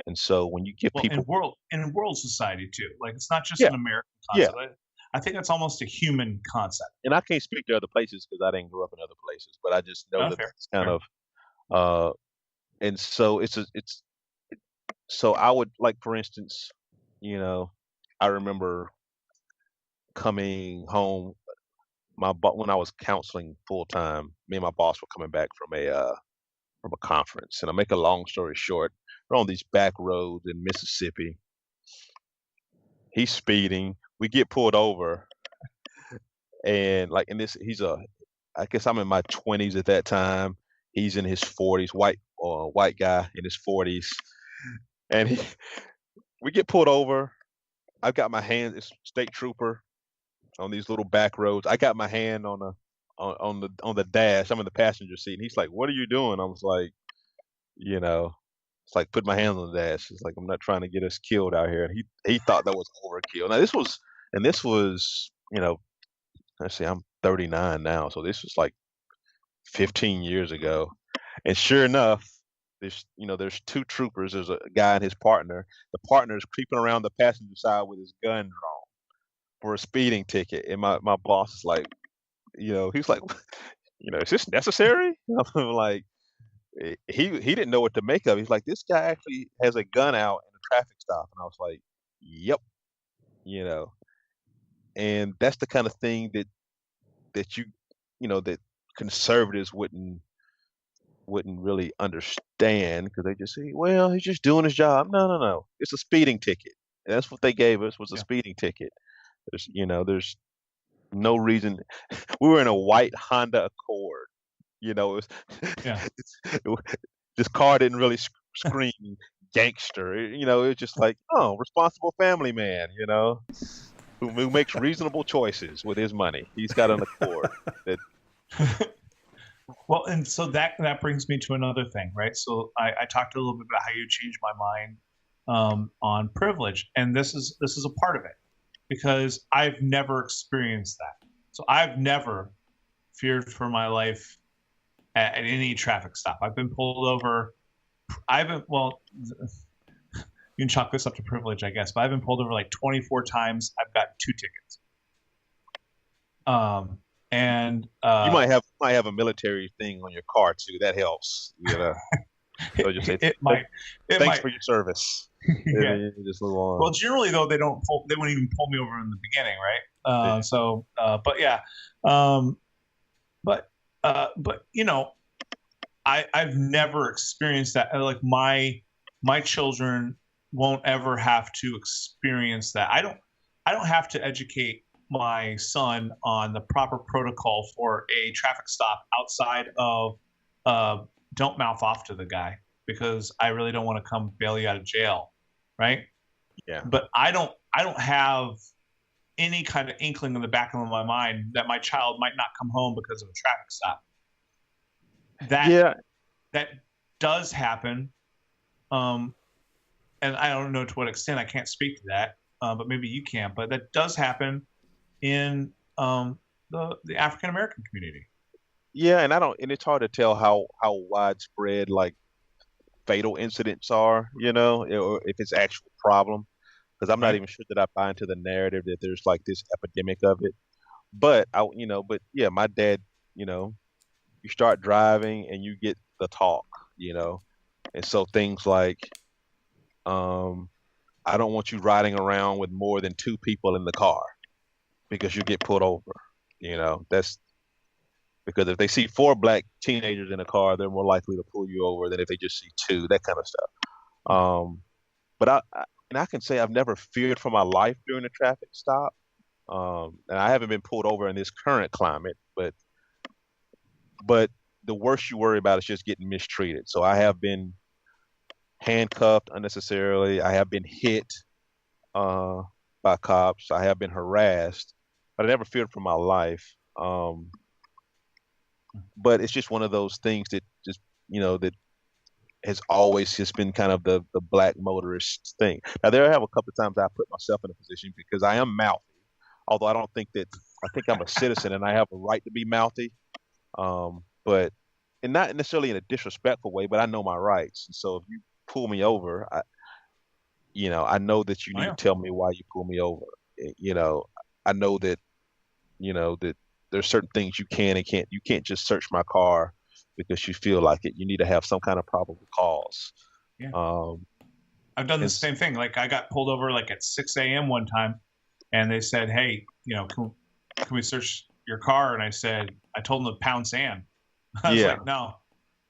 And so when you give Well, people, in world society too. Like it's not just yeah, an American yeah, concept. I think that's almost a human concept. and I can't speak to other places because I didn't grow up in other places, but I just know No, that fair, that's kind fair. of, uh, and so so I would like, for instance, you know, I remember coming home. When I was counseling full time, me and my boss were coming back from a conference, and I make a long story short, we're on these back roads in Mississippi. He's speeding. We get pulled over, and like in this, I guess I'm in my 20s at that time. He's in his 40s, white guy in his 40s, and we get pulled over. I've got my hand, it's state trooper on these little back roads. I got my hand on the dash. I'm in the passenger seat, and he's like, "What are you doing?" I was like, you know, it's like put my hands on the dash. It's like I'm not trying to get us killed out here. And he thought that was overkill. Now this was, let's see, I'm 39 now, so this was like 15 years ago. And sure enough, there's two troopers. There's a guy and his partner. The partner is creeping around the passenger side with his gun drawn for a speeding ticket. And my boss is like, he's like, is this necessary? I'm like, he didn't know what to make of it. He's like, this guy actually has a gun out in a traffic stop, and I was like, yep, you know, and that's the kind of thing that that conservatives wouldn't really understand because they just say, well, he's just doing his job. No, no, no, it's a speeding ticket. And that's what they gave us was a Yeah, speeding ticket. There's no reason. We were in a white Honda Accord. It was, yeah. this car didn't really scream gangster. It was just like, oh, responsible family man, who makes reasonable choices with his money. He's got an Accord. That Well, and so that brings me to another thing, right? So I talked a little bit about how you changed my mind on privilege, and this is a part of it because I've never experienced that. So I've never feared for my life at any traffic stop. I've been pulled over. I've been well. You can chalk this up to privilege, I guess, but I've been pulled over like 24 times. I've got two tickets. And you might have a military thing on your car too. That helps. So just say it might. It thanks might. for your service. And Yeah. then you just move on. Well, generally though, they wouldn't even pull me over in the beginning, right? Yeah. But yeah, um, but I've never experienced that. Like my children won't ever have to experience that. I don't have to educate my son on the proper protocol for a traffic stop outside of don't mouth off to the guy because I really don't want to come bail you out of jail, right? Yeah. But I don't have any kind of inkling in the back of my mind that my child might not come home because of a traffic stop. That Yeah. that does happen, um, and I don't know to what extent. I can't speak to that, but maybe you can. But that does happen in the African American community. Yeah, and I don't, and it's hard to tell how widespread like fatal incidents are, or if it's actual problem, because I'm not Right? even sure that I buy into the narrative that there's like this epidemic of it. But yeah, my dad, you know, you start driving and you get the talk, you know, and so things like, um, I don't want you riding around with more than two people in the car because you get pulled over. That's because if they see four black teenagers in a car, they're more likely to pull you over than if they just see two, that kind of stuff. Um, but and I can say I've never feared for my life during a traffic stop. And I haven't been pulled over in this current climate, but the worst you worry about is just getting mistreated. So I have been handcuffed unnecessarily. I have been hit uh, by cops. I have been harassed, but I never feared for my life. But it's just one of those things that just that has always just been kind of the black motorist thing. Now there have a couple of times I put myself in a position because I am mouthy, although I think I'm a citizen and I have a right to be mouthy. But and not necessarily in a disrespectful way, but I know my rights. And so if you pull me over, I know that you Oh, need yeah. to tell me why you pull me over. You know, I know that that there's certain things you can't just search my car because you feel like it. You need to have some kind of probable cause. Yeah. Um, I've done the and same thing. Like I got pulled over like at 6 a.m. one time, and they said, "Hey, can we search your car?" And I told them to pound sand. I was yeah, like, "No."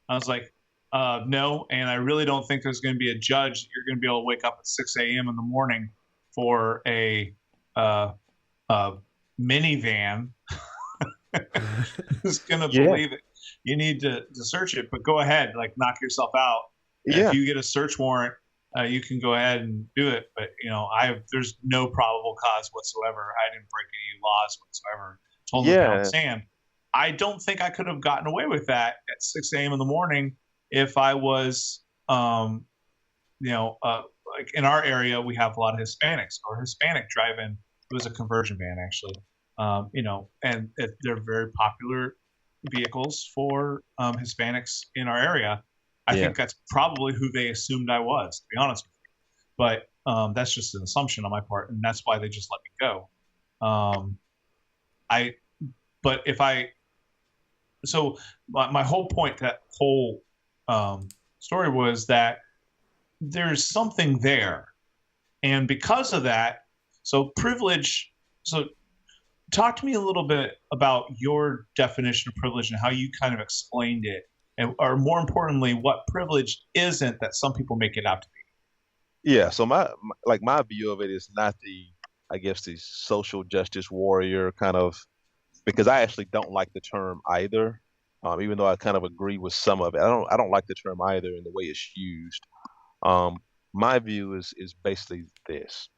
I was like, "No," and I really don't think there's going to be a judge that you're going to be able to wake up at 6 a.m. in the morning for uh, a minivan who's going to yeah, believe it. You need to search it, but go ahead, like knock yourself out. If yeah, you get a search warrant, you can go ahead and do it. But there's no probable cause whatsoever. I didn't break any laws whatsoever. Told them to pound yeah, sand. I don't think I could have gotten away with that at 6 a.m. in the morning if I was, like in our area, we have a lot of Hispanics or Hispanic drive-in. It was a conversion van actually, and they're very popular vehicles for Hispanics in our area. I yeah, think that's probably who they assumed I was, to be honest with you. But that's just an assumption on my part, and that's why they just let me go. I, but if I, so my whole point, that whole story was that there's something there, and because of that, so privilege. So talk to me a little bit about your definition of privilege and how you kind of explained it, and or more importantly, what privilege isn't that some people make it out to yeah. So my view of it is not I guess the social justice warrior kind of, because I actually don't like the term either. Even though I kind of agree with some of it, I don't like the term either in the way it's used. Um, my view is basically this: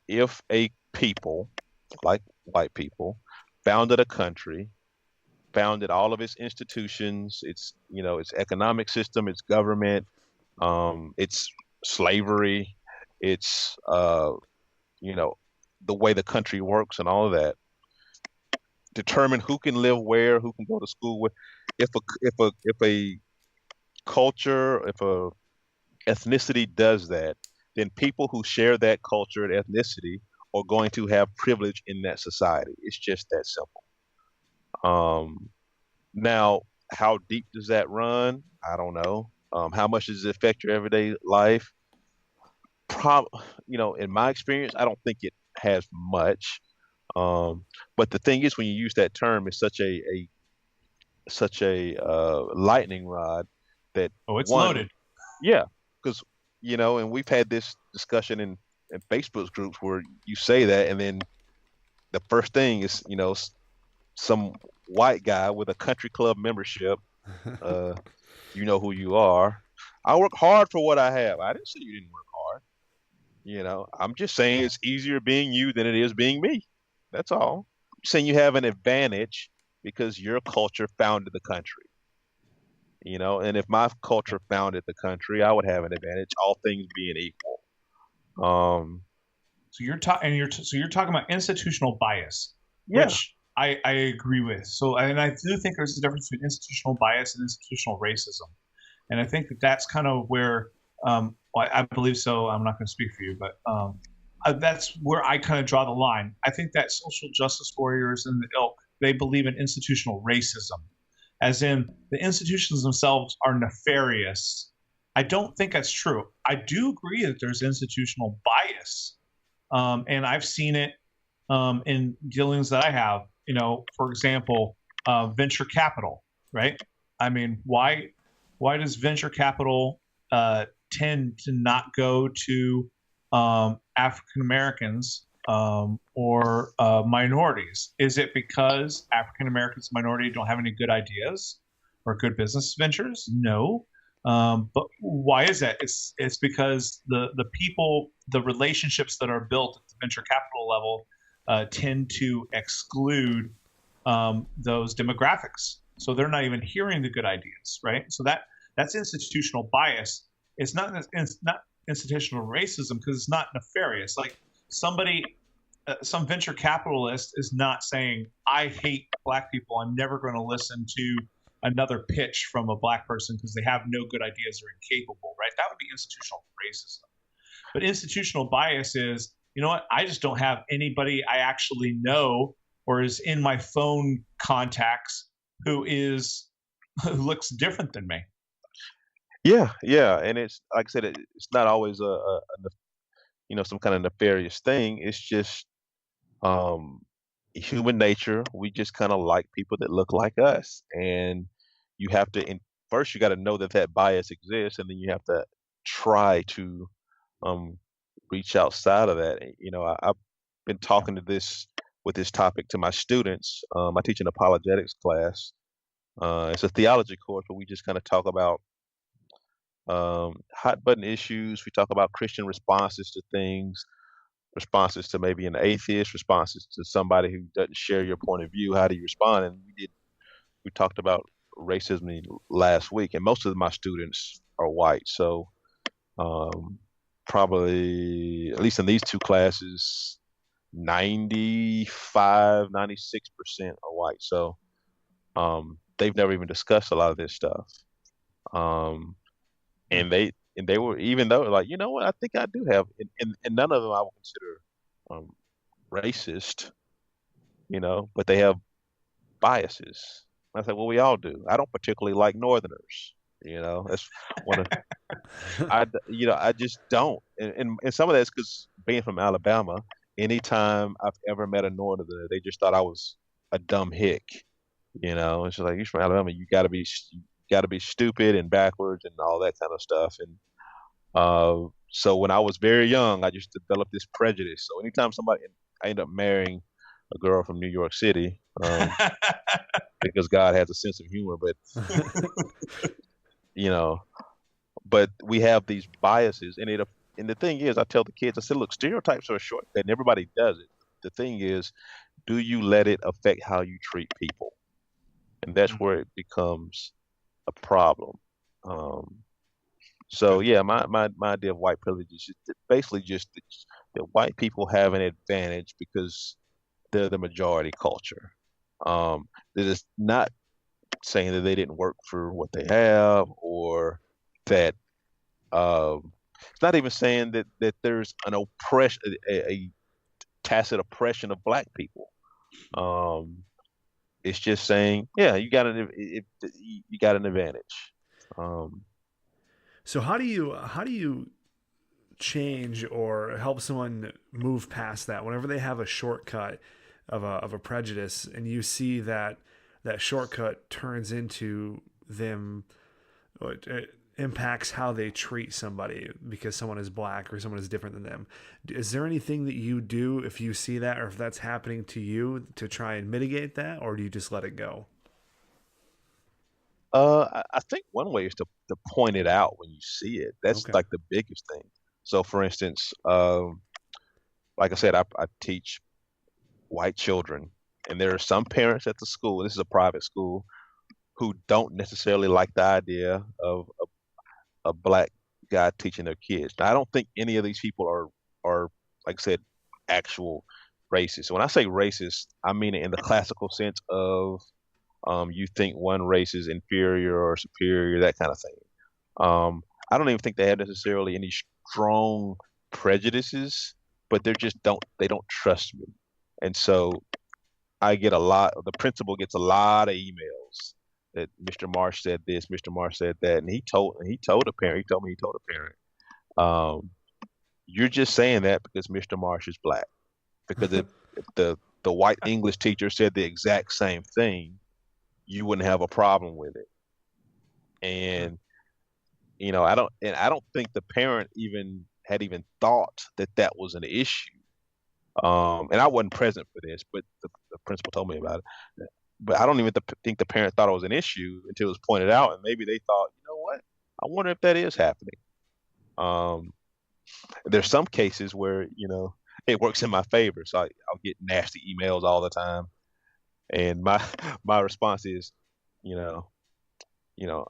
if a people, like white people, founded a country, founded all of its institutions, its economic system, its government, its slavery, its you know, the way the country works and all of that, determine who can live where, who can go to school with. If a culture, if a ethnicity does that, then people who share that culture and ethnicity are going to have privilege in that society. It's just that simple. Um, Now, how deep does that run? I don't know. How much does it affect your everyday life? Prob, in my experience, I don't think it has much. But the thing is, when you use that term, it's such a lightning rod that be. Oh, it's one, loaded. yeah, because and we've had this discussion in Facebook's groups where you say that, and then the first thing is some white guy with a country club membership. Uh, you know who you are. I work hard for what I have. I didn't say you didn't work hard. I'm just saying it's easier being you than it is being me. That's all. I'm saying you have an advantage because your culture founded the country. And if my culture founded the country, I would have an advantage, all things being equal. Um, So you're talking about institutional bias, yeah, which I agree with. So and I do think there's a difference between institutional bias and institutional racism, and I think that that's kind of where well, I believe so. I'm not going to speak for you, but that's where I kind of draw the line. I think that social justice warriors in the ilk, they believe in institutional racism, as in the institutions themselves are nefarious. I don't think that's true. I do agree that there's institutional bias, and I've seen it in dealings that I have. For example, venture capital, right? I mean, why does venture capital tend to not go to African Americans or minorities? Is it because African Americans, minority, don't have any good ideas or good business ventures? No. But why is that? It's because the people, the relationships that are built at the venture capital level tend to exclude those demographics. So they're not even hearing the good ideas, right? So that's institutional bias. It's not institutional racism because it's not nefarious. Like somebody, some venture capitalist is not saying, I hate black people. I'm never going to listen to another pitch from a black person because they have no good ideas or incapable, right? That would be institutional racism. But institutional bias is, you know what? I just don't have anybody I actually know or is in my phone contacts who is who looks different than me. Yeah, yeah, and it's like I said, it's not always some kind of nefarious thing. It's just um, human nature. We just kind of like people that look like us, and you have to. First, you got to know that that bias exists, and then you have to try to um, reach outside of that. I've been talking to this with this topic to my students. I teach an apologetics class. It's a theology course, but we just kind of talk about hot button issues. We talk about Christian responses to things, responses to maybe an atheist, responses to somebody who doesn't share your point of view. How do you respond? And we talked about racism last week, and most of my students are white, so um, probably at least in these two classes, 96% are white. So they've never even discussed a lot of this stuff. Um, and they were, even though, like, you know what, I think I do have, and none of them I would consider um, racist, but they have biases. I said, well, we all do. I don't particularly like Northerners. That's one of I just don't, and some of that's because being from Alabama, anytime I've ever met a Northerner, they just thought I was a dumb hick. It's just like, you're from Alabama, you got to be stupid and backwards and all that kind of stuff. And so when I was very young, I just developed this prejudice. So anytime I end up marrying a girl from New York City, because God has a sense of humor, but you know, but we have these biases, and the thing is, I tell the kids, I said, look, stereotypes are a shortcut, and everybody does it. The thing is, do you let it affect how you treat people? And that's where it becomes a problem. Um, so yeah, my idea of white privilege is basically just that white people have an advantage because they're the majority culture. That is not saying that they didn't work for what they have, or that it's not even saying that there's an oppression, a tacit oppression of black people. Um, it's just saying, yeah, you got an advantage. Um, So how do you change or help someone move past that whenever they have a shortcut of a prejudice, and you see that that shortcut turns into them, it impacts how they treat somebody because someone is black or someone is different than them? Is there anything that you do if you see that, or if that's happening to you, to try and mitigate that, or do you just let it go? I think one way is to point it out when you see it. That's Okay. like the biggest thing. So, for instance, like I said, I teach white children, and there are some parents at the school. This is a private school who don't necessarily like the idea of a black guy teaching their kids. Now, I don't think any of these people are like I said, actual racist. When I say racist, I mean it in the classical sense of you think one race is inferior or superior, that kind of thing. I don't even think they have necessarily any strong prejudices, but they don't trust me. And so the principal gets a lot of emails that Mr. Marsh said this, Mr. Marsh said that, and he told a parent, he told me he told a parent, um, you're just saying that because Mr. Marsh is black. Because if the white English teacher said the exact same thing, you wouldn't have a problem with it. And I don't think the parent even had even thought that that was an issue. And I wasn't present for this, but the principal told me about it. But I don't even think the parent thought it was an issue until it was pointed out, and maybe they thought, you know what? I wonder if that is happening. Um, there's some cases where it works in my favor, so I'll get nasty emails all the time, and my my response is, you know, you know,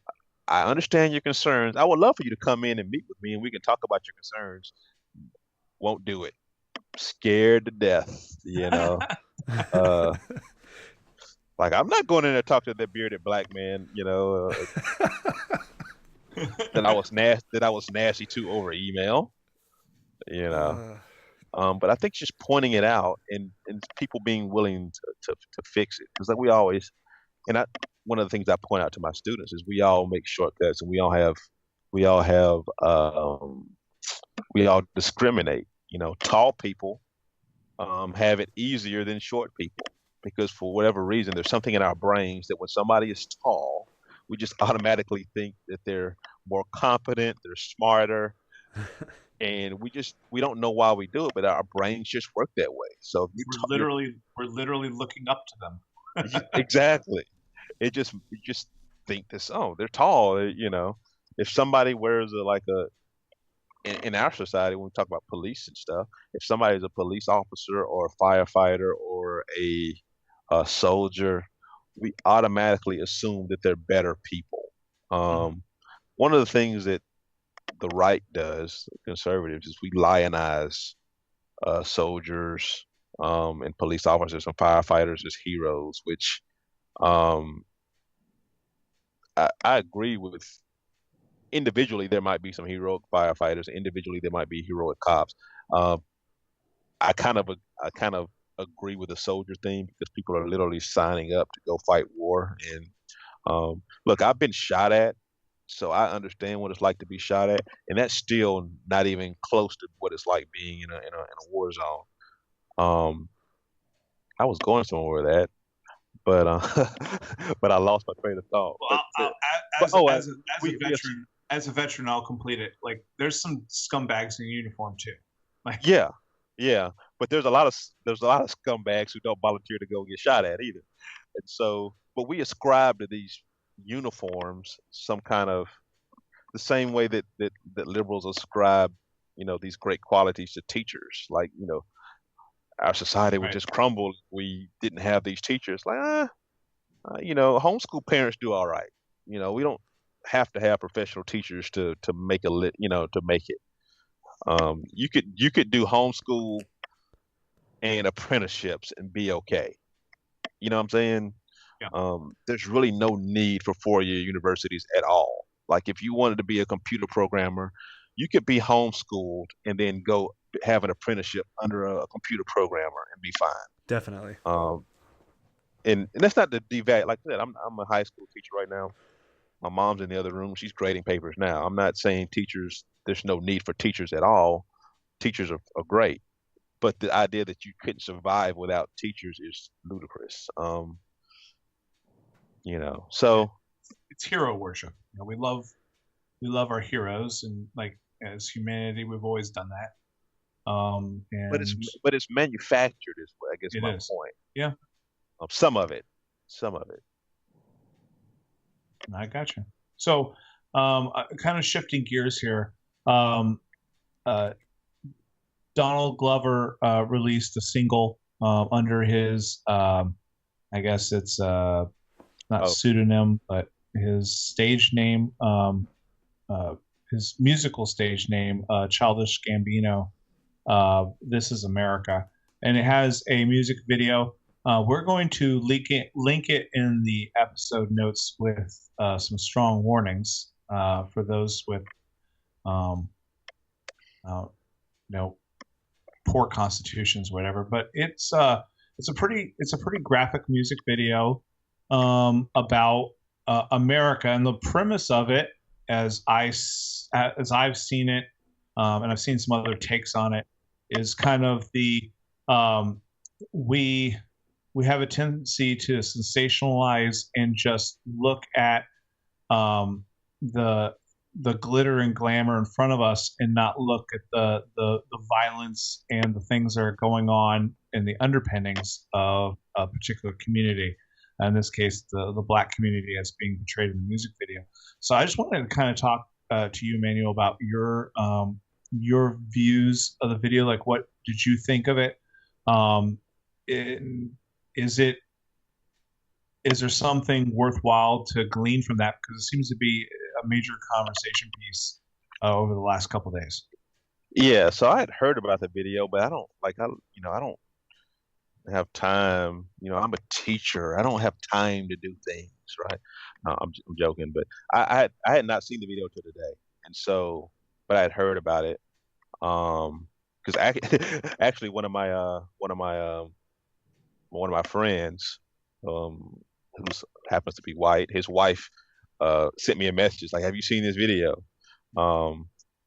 I understand your concerns. I would love for you to come in and meet with me, and we can talk about your concerns. Won't do it. Scared to death. Uh, like I'm not going in there to talk to that bearded black man, that I was nasty to over email, you know. Uh, But I think just pointing it out and people being willing to fix it, because like one of the things I point out to my students is we all make shortcuts, and we all discriminate. Tall people have it easier than short people because for whatever reason, there's something in our brains that when somebody is tall, we just automatically think that they're more competent, they're smarter, and we don't know why we do it, but our brains just work that way. So if We're literally looking up to them. exactly. You just think this. Oh, they're tall. If somebody wears in our society, when we talk about police and stuff, if somebody's a police officer or a firefighter or a soldier, we automatically assume that they're better people. One of the things that the right does, conservatives, is we lionize soldiers and police officers and firefighters as heroes, which I agree with. Individually, there might be some heroic firefighters. Individually, there might be heroic cops. Uh, I kind of agree with the soldier thing because people are literally signing up to go fight war. And look, I've been shot at, so I understand what it's like to be shot at, and that's still not even close to what it's like being in a war zone. Um, I was going somewhere with that, but but I lost my train of thought. Well, But, I'll, but as oh, as a, as a we veteran, I'll complete it. Like, there's some scumbags in uniform too. Like, yeah, yeah, but there's a lot of scumbags who don't volunteer to go get shot at either, and so but we ascribe to these uniforms some kind of the same way that liberals ascribe these great qualities to teachers, like our society would right, just crumble if we didn't have these teachers. Like, homeschool parents do all right. We don't have to have professional teachers to make to make it. You could do homeschool and apprenticeships and be okay. You know what I'm saying? yeah, There's really no need for four-year universities at all. Like if you wanted to be a computer programmer, you could be homeschooled and then go have an apprenticeship under a computer programmer and be fine. Definitely. And that's not to devalue. Like I said, I'm a high school teacher right now. My mom's in the other room. She's grading papers now. I'm not saying teachers. There's no need for teachers at all. Teachers are great, but the idea that you couldn't survive without teachers is ludicrous. yeah. So It's hero worship. We love our heroes, and like as humanity, we've always done that. but it's And but it's manufactured is I guess it my is, point. yeah, Some of it, some of it. I got you. So, kind of shifting gears here. Um, uh, Donald Glover released a single under his, I guess it's not Oh, pseudonym, but his stage name, uh, his musical stage name, Childish Gambino. This is America, and it has a music video. We're going to link it in the episode notes with some strong warnings for those with, um, uh, you know, poor constitutions, whatever. But it's a pretty graphic music video about America, and the premise of it, as I've seen it, and I've seen some other takes on it, is kind of the we we have a tendency to sensationalize and just look at the the glitter and glamour in front of us and not look at the violence and the things that are going on in the underpinnings of a particular community. In this case, the black community as being portrayed in the music video. So I just wanted to kind of talk to you, Manuel, about your views of the video. Like, what did you think of it? Um, is it is there something worthwhile to glean from that? Because it seems to be a major conversation piece over the last couple of days. Yeah, so I had heard about the video, but I don't have time. I'm a teacher. I don't have time to do things, right? No, I'm joking, but I had not seen the video till today, and so, but I had heard about it. Because actually, one of my friends, um, who happens to be white, his wife, sent me a message like, "Have you seen this video?" I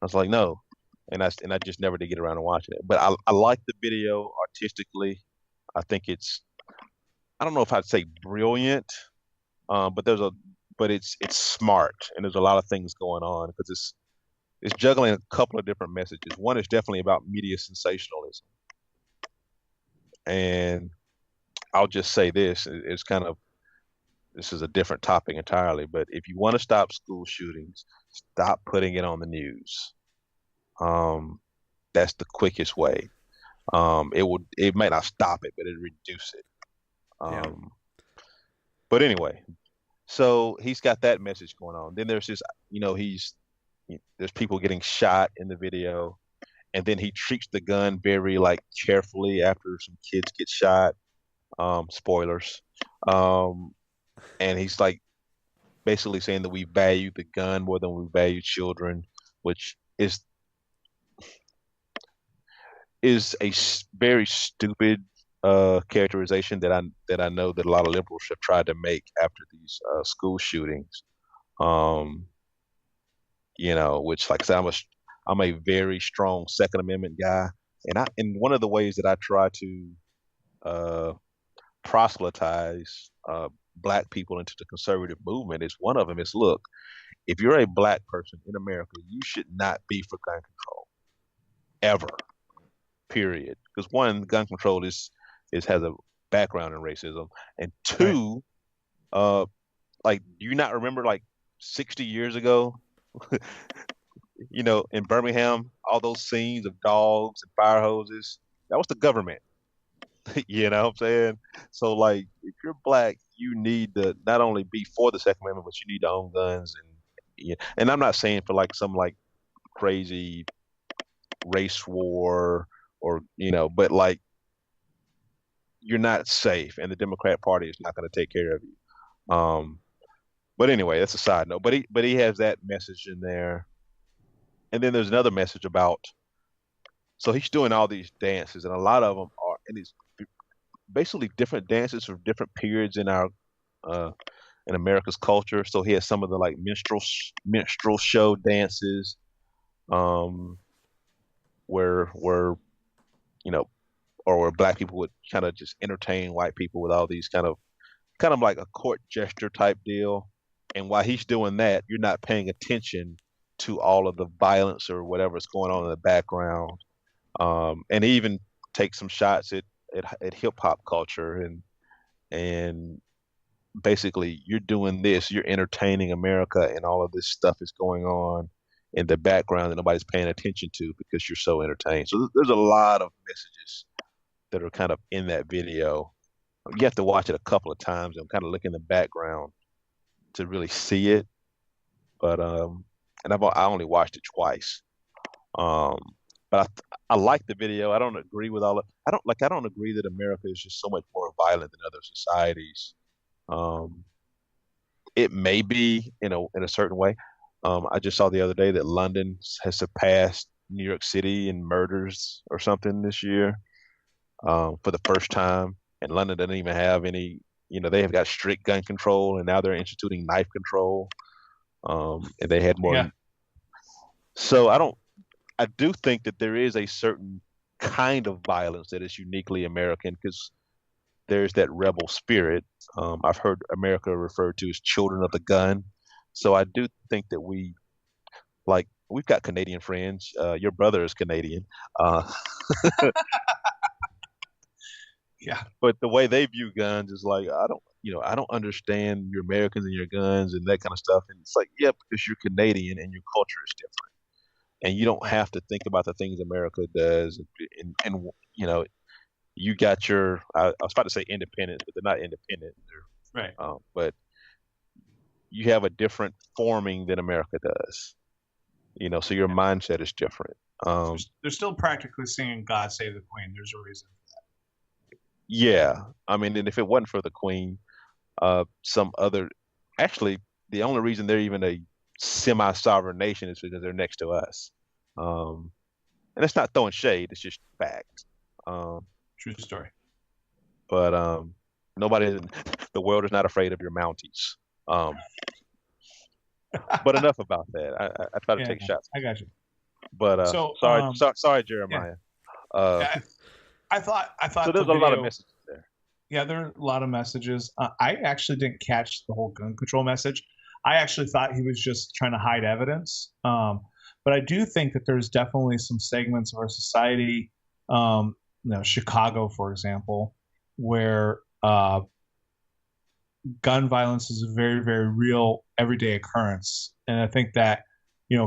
was like, "No," and I just never did get around to watching it. But I like the video artistically. I think I don't know if I'd say brilliant, but it's smart, and there's a lot of things going on because it's juggling a couple of different messages. One is definitely about media sensationalism, and I'll just say this: this is a different topic entirely. But if you want to stop school shootings, stop putting it on the news. Um, that's the quickest way. It might not stop it, but it reduce it. Yeah. Um, but anyway, so he's got that message going on. Then there's this, there's people getting shot in the video, and then he treats the gun very like carefully after some kids get shot. Spoilers. Um, and he's like basically saying that we value the gun more than we value children, which is very stupid characterization that I know that a lot of liberals have tried to make after these school shootings. Um, which, like I said, I'm a very strong Second Amendment guy, and one of the ways that I try to uh, proselytize black people into the conservative movement is one of them is, look, if you're a black person in America, you should not be for gun control ever, period. Because one, gun control has a background in racism, and Right. two, like, do you not remember like 60 years ago, in Birmingham, all those scenes of dogs and fire hoses? That was the government. You know what I'm saying? So, like, if you're black, you need to not only be for the Second Amendment, but you need to own guns. And yeah, and I'm not saying for like some like crazy race war or but like you're not safe, and the Democrat Party is not going to take care of you. But anyway, that's a side note. But he has that message in there, and then there's another message about. So he's doing all these dances, and a lot of them are, and it's basically different dances from different periods uh, in America's culture. So he has some of the like minstrel show dances, um, where you know, or where black people would kind of just entertain white people with all these kind of like a court gesture type deal. And while he's doing that, you're not paying attention to all of the violence or whatever's going on in the background. And he even takes some shots at hip hop culture and basically you're doing this, you're entertaining America, and all of this stuff is going on in the background that nobody's paying attention to because you're so entertained. So there's a lot of messages that are kind of in that video. You have to watch it a couple of times and kind of look in the background to really see it. But and I only watched it twice. Um, but I like the video. I don't agree with all of. I don't agree that America is just so much more violent than other societies. Um, it may be in a certain way. I just saw the other day that London has surpassed New York City in murders or something this year, for the first time. And London doesn't even have any. They have got strict gun control, and now they're instituting knife control. And they had more. Yeah. So I do think that there is a certain kind of violence that is uniquely American because there's that rebel spirit. I've heard America referred to as children of the gun. So I do think that like we've got Canadian friends. Your brother is Canadian, uh, Yeah. but the way they view guns is like I don't understand your Americans and your guns and that kind of stuff. And it's like, yeah, because you're Canadian and your culture is different, and you don't Right. have to think about the things America does. And you got your I was about to say independent, but they're not independent. Right. But you have a different forming than America does. So your Yeah. mindset is different. Um, They're still practically singing "God Save the Queen." There's a reason. yeah, I mean, and if it wasn't for the Queen, some other, actually, the only reason they're even a semi-sovereign nation is because they're next to us. Um, and it's not throwing shade; it's just fact. Um, True story. but nobody, the world is not afraid of your Mounties. Um, but enough about that. I try to Yeah, take shots, I got you. but So, sorry, yeah, Jeremiah. Uh, I, I so thought the there's a lot of video. messages there. Yeah, there are a lot of messages. I actually didn't catch the whole gun control message. I actually thought he was just trying to hide evidence. But I do think that there's definitely some segments of our society, Chicago, for example, where gun violence is a very, very real everyday occurrence. And I think that,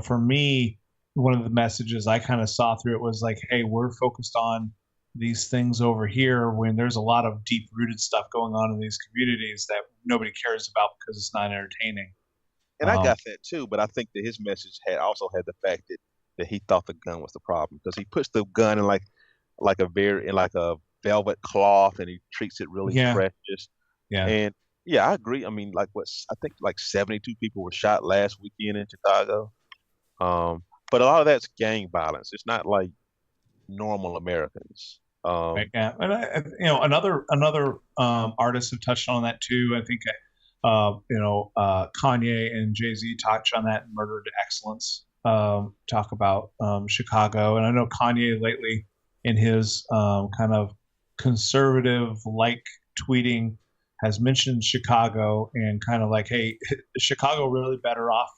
for me, one of the messages I kind of saw through it was like, hey, we're focused on these things over here when there's a lot of deep rooted stuff going on in these communities that nobody cares about because it's not entertaining. And I Um, got that too, but I think that his message had also had the fact that he thought the gun was the problem because he puts the gun in like a velvet cloth and he treats it really yeah, precious. yeah, And yeah, I agree. I mean, I think like 72 people were shot last weekend in Chicago. But a lot of that's gang violence. It's not like normal Americans. right, yeah. And another artist have touched on that too. I think Kanye and Jay Z touched on that in Murder to Excellence. Talk about Chicago, and I know Kanye lately in his kind of conservative like tweeting has mentioned Chicago and kind of like, hey, is Chicago really better off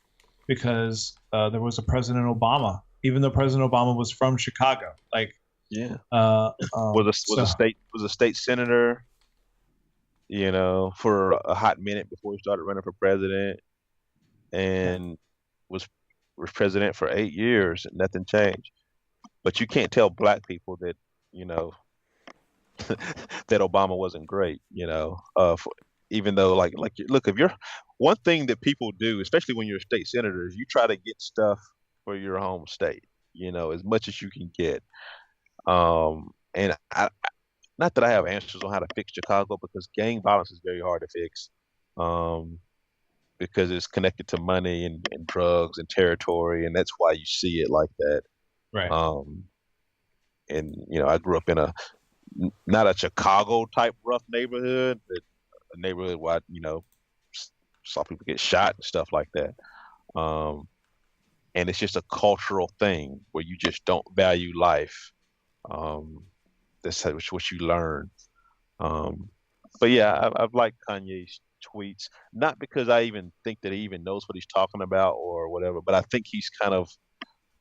because there was a President Obama, even though President Obama was from Chicago, like. Yeah. So Was a state senator, for a hot minute before he started running for president, yeah, and was was president for 8 years and nothing changed. But you can't tell black people that you know that Obama wasn't great. Even though look, if you're one thing that people do, especially when you're a state senator, is you try to get stuff for your home state. As much as you can get. And not that I have answers on how to fix Chicago because gang violence is very hard to fix. Um, because it's connected to money and drugs and territory, and that's why you see it like that. right. Um, and I grew up in not a Chicago type rough neighborhood, but a neighborhood where saw people get shot and stuff like that. Um, and it's just a cultural thing where you just don't value life. Um, that's what you learn. Um, but yeah, I've liked Kanye's tweets, not because I even think that he even knows what he's talking about or whatever, but I think he's kind of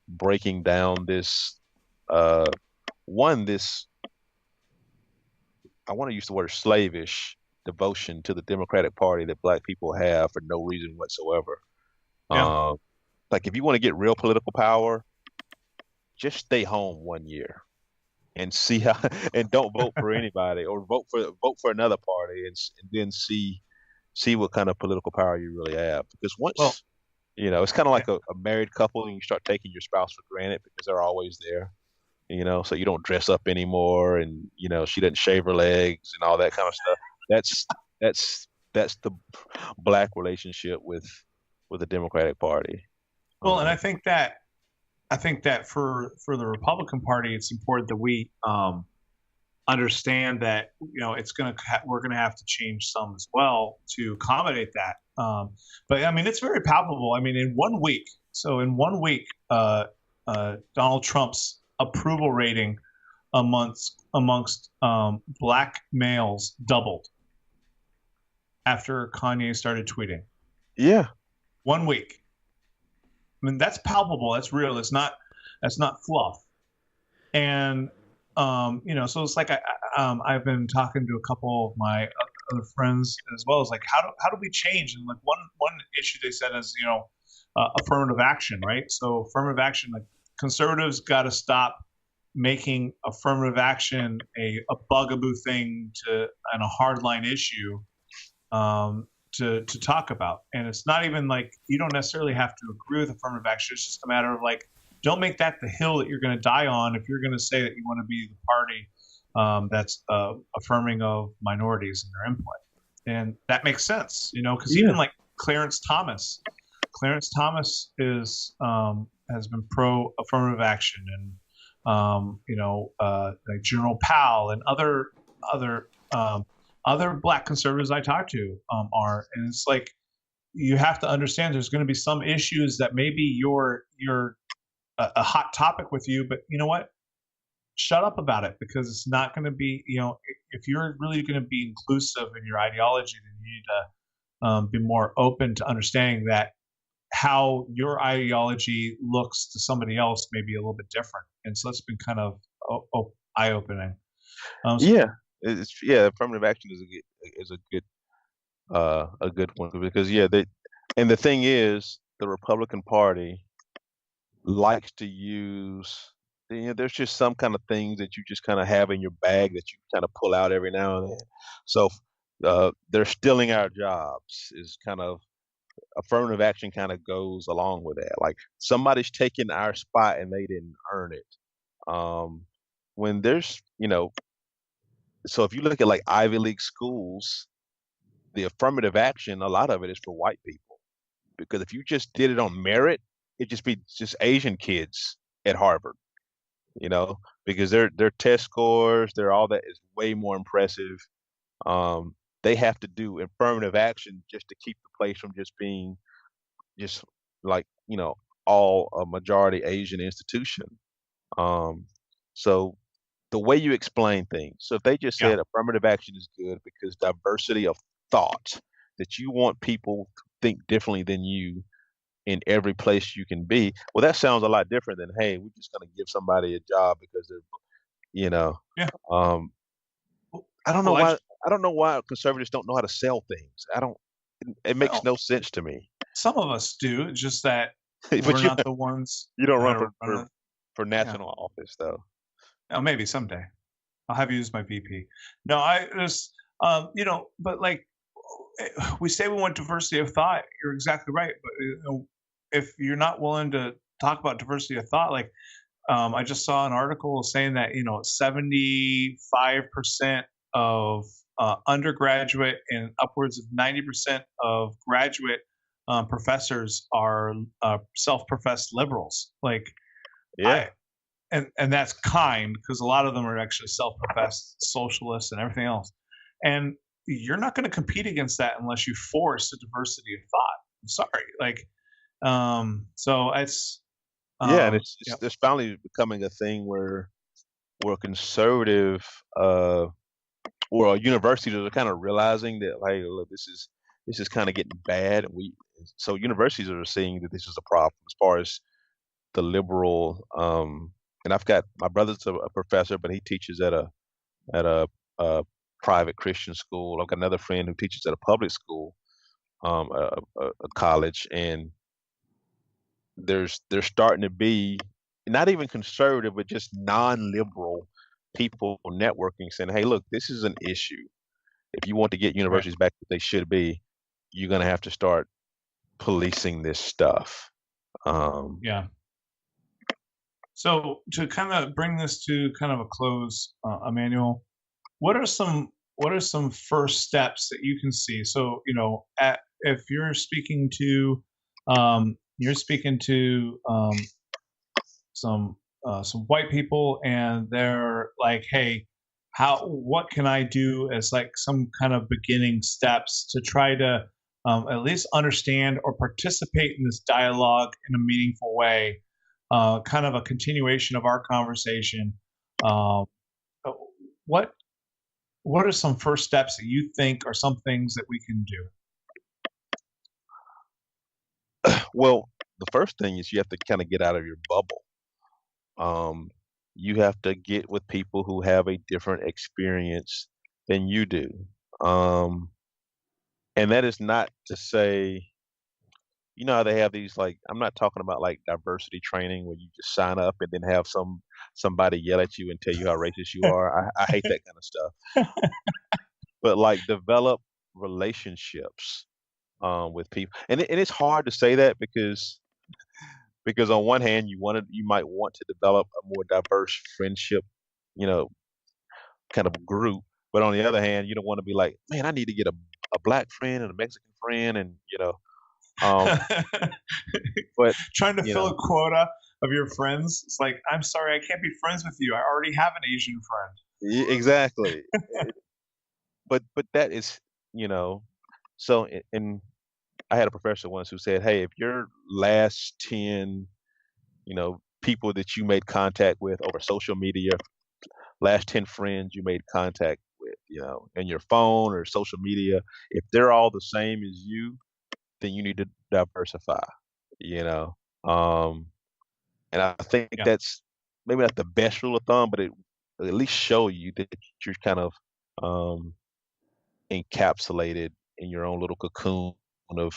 breaking down this uh, this I want to use the word slavish devotion to the Democratic Party that black people have for no reason whatsoever. Yeah. Um, like if you want to get real political power, just stay home 1 year and see how, and don't vote for anybody or vote for another party and then see what kind of political power you really have. Because Well, once it's kind of yeah. like a married couple and you start taking your spouse for granted because they're always there. So you don't dress up anymore, and she doesn't shave her legs and all that kind of stuff. That's the black relationship with the Democratic Party. Well, and Um, I think that for the Republican Party, it's important that we understand that we're gonna have to change some as well to accommodate that. But I mean, it's very palpable. I mean, in 1 week, Donald Trump's approval rating amongst black males doubled after Kanye started tweeting. yeah, 1 week. I mean, that's palpable. That's real. That's not fluff. And so it's like I've been talking to a couple of my other friends as well as like how do we change? And like one issue they said is affirmative action, right? So affirmative action, like conservatives got to stop making affirmative action a bugaboo thing and a hardline issue to talk about. And it's not even like you don't necessarily have to agree with affirmative action. It's just a matter of like, don't make that the hill that you're going to die on if you're going to say that you want to be the party that's affirming of minorities and their input. And that makes sense, because even like Clarence Thomas is has been pro affirmative action, and like General Powell and other black conservatives I talk to are, and it's like you have to understand there's going to be some issues that maybe you're a hot topic with you, but you know what? Shut up about it, because it's not going to be, if you're really going to be inclusive in your ideology, then you need to be more open to understanding that how your ideology looks to somebody else may be a little bit different. And so it's been kind of eye opening. Yeah, affirmative action is a good one because and the thing is, the Republican Party likes to use. There's just some kind of things that you just kind of have in your bag that you kind of pull out every now and then. So they're stealing our jobs is kind of affirmative action kind of goes along with that. Like somebody's taking our spot and they didn't earn it. When there's, so if you look at like Ivy League schools, the affirmative action, a lot of it is for white people. Because if you just did it on merit, it'd just be just Asian kids at Harvard, because their test scores, their all that is way more impressive. They have to do affirmative action just to keep the place from just being just like, all a majority Asian institution. So the way you explain things. So if they just Yeah. said affirmative action is good because diversity of thought, that you want people to think differently than you in every place you can be. Well, that sounds a lot different than, hey, we're just going to give somebody a job because they're, Yeah. um, I don't know Well, why. I don't know why conservatives don't know how to sell things. I don't. It makes well, no sense to me. some of us do. It's just that But we're not the ones you don't that run are running. for Yeah. national office though. Oh, maybe someday. I'll have you as my VP. No, I just, but like we say we want diversity of thought. You're exactly right. But if you're not willing to talk about diversity of thought, like I just saw an article saying that 75% of undergraduate and upwards of 90% of graduate professors are self-professed liberals. Like Yeah. and that's kind, because a lot of them are actually self-professed socialists and everything else. And you're not going to compete against that unless you force a diversity of thought. I'm sorry. Like, so it's, Yeah, and yeah, it's finally becoming a thing where conservative or universities are kind of realizing that, like, look, this is kind of getting bad, and so universities are seeing that this is a problem as far as the liberal. And I've got my brother's a professor, but he teaches at a private Christian school. I've got another friend who teaches at a public school, a college, and there's starting to be not even conservative, but just non-liberal people networking, saying, "Hey, look, this is an issue. If you want to get right, universities back what they should be, you're going to have to start policing this stuff." Um, yeah. So to kind of bring this to kind of a close, Emmanuel, what are some first steps that you can see? So if you're speaking to some white people, and they're like, hey, what can I do as like some kind of beginning steps to try to at least understand or participate in this dialogue in a meaningful way, kind of a continuation of our conversation. um, uh, what what are some first steps that you think are some things that we can do? well, the first thing is you have to kind of get out of your bubble. Um, you have to get with people who have a different experience than you do. Um, and that is not to say, you know how they have these like I'm not talking about like diversity training where you just sign up and then have somebody yell at you and tell you how racist you are. I hate that kind of stuff. But like develop relationships with people, and it's hard to say that because on one hand you might want to develop a more diverse friendship, you know, kind of group, but on the other hand, you don't want to be like, man, I need to get a black friend and a Mexican friend, and um, but Trying to you fill know, a quota of your friends. It's like, I'm sorry, I can't be friends with you. I already have an Asian friend. exactly. But that is, you know, so and I had a professor once who said, hey, if your last 10, people that you made contact with over social media, last 10 friends you made contact with, in your phone or social media, if they're all the same as you, then you need to diversify, you know. Um, and I think Yeah. that's maybe not the best rule of thumb, but it at least show you that you're kind of um, encapsulated in your own little cocoon of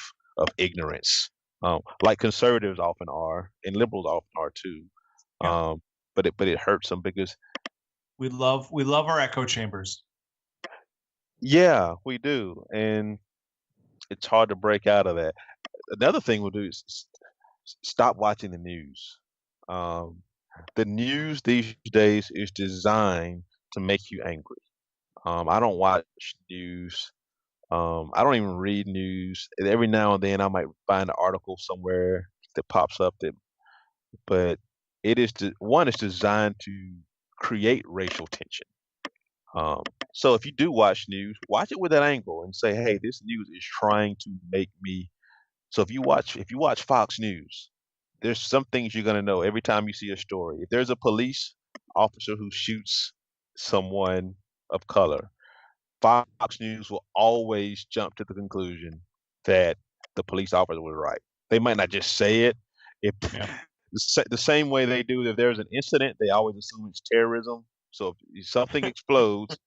ignorance, like conservatives often are, and liberals often are too. Yeah. Um, but it hurts them because We love our echo chambers. yeah, we do, and it's hard to break out of that. Another thing we'll do is stop watching the news. Um, the news these days is designed to make you angry. I don't watch news. I don't even read news. And every now and then, I might find an article somewhere that pops up but one is designed to create racial tension. Um, so if you do watch news, watch it with that angle and say, "Hey, this news is trying to make me." So if you watch Fox News, there's some things you're gonna know every time you see a story. If there's a police officer who shoots someone of color, Fox News will always jump to the conclusion that the police officer was right. They might not just say it. If Yeah. the same way they do if there's an incident, they always assume it's terrorism. So if something explodes,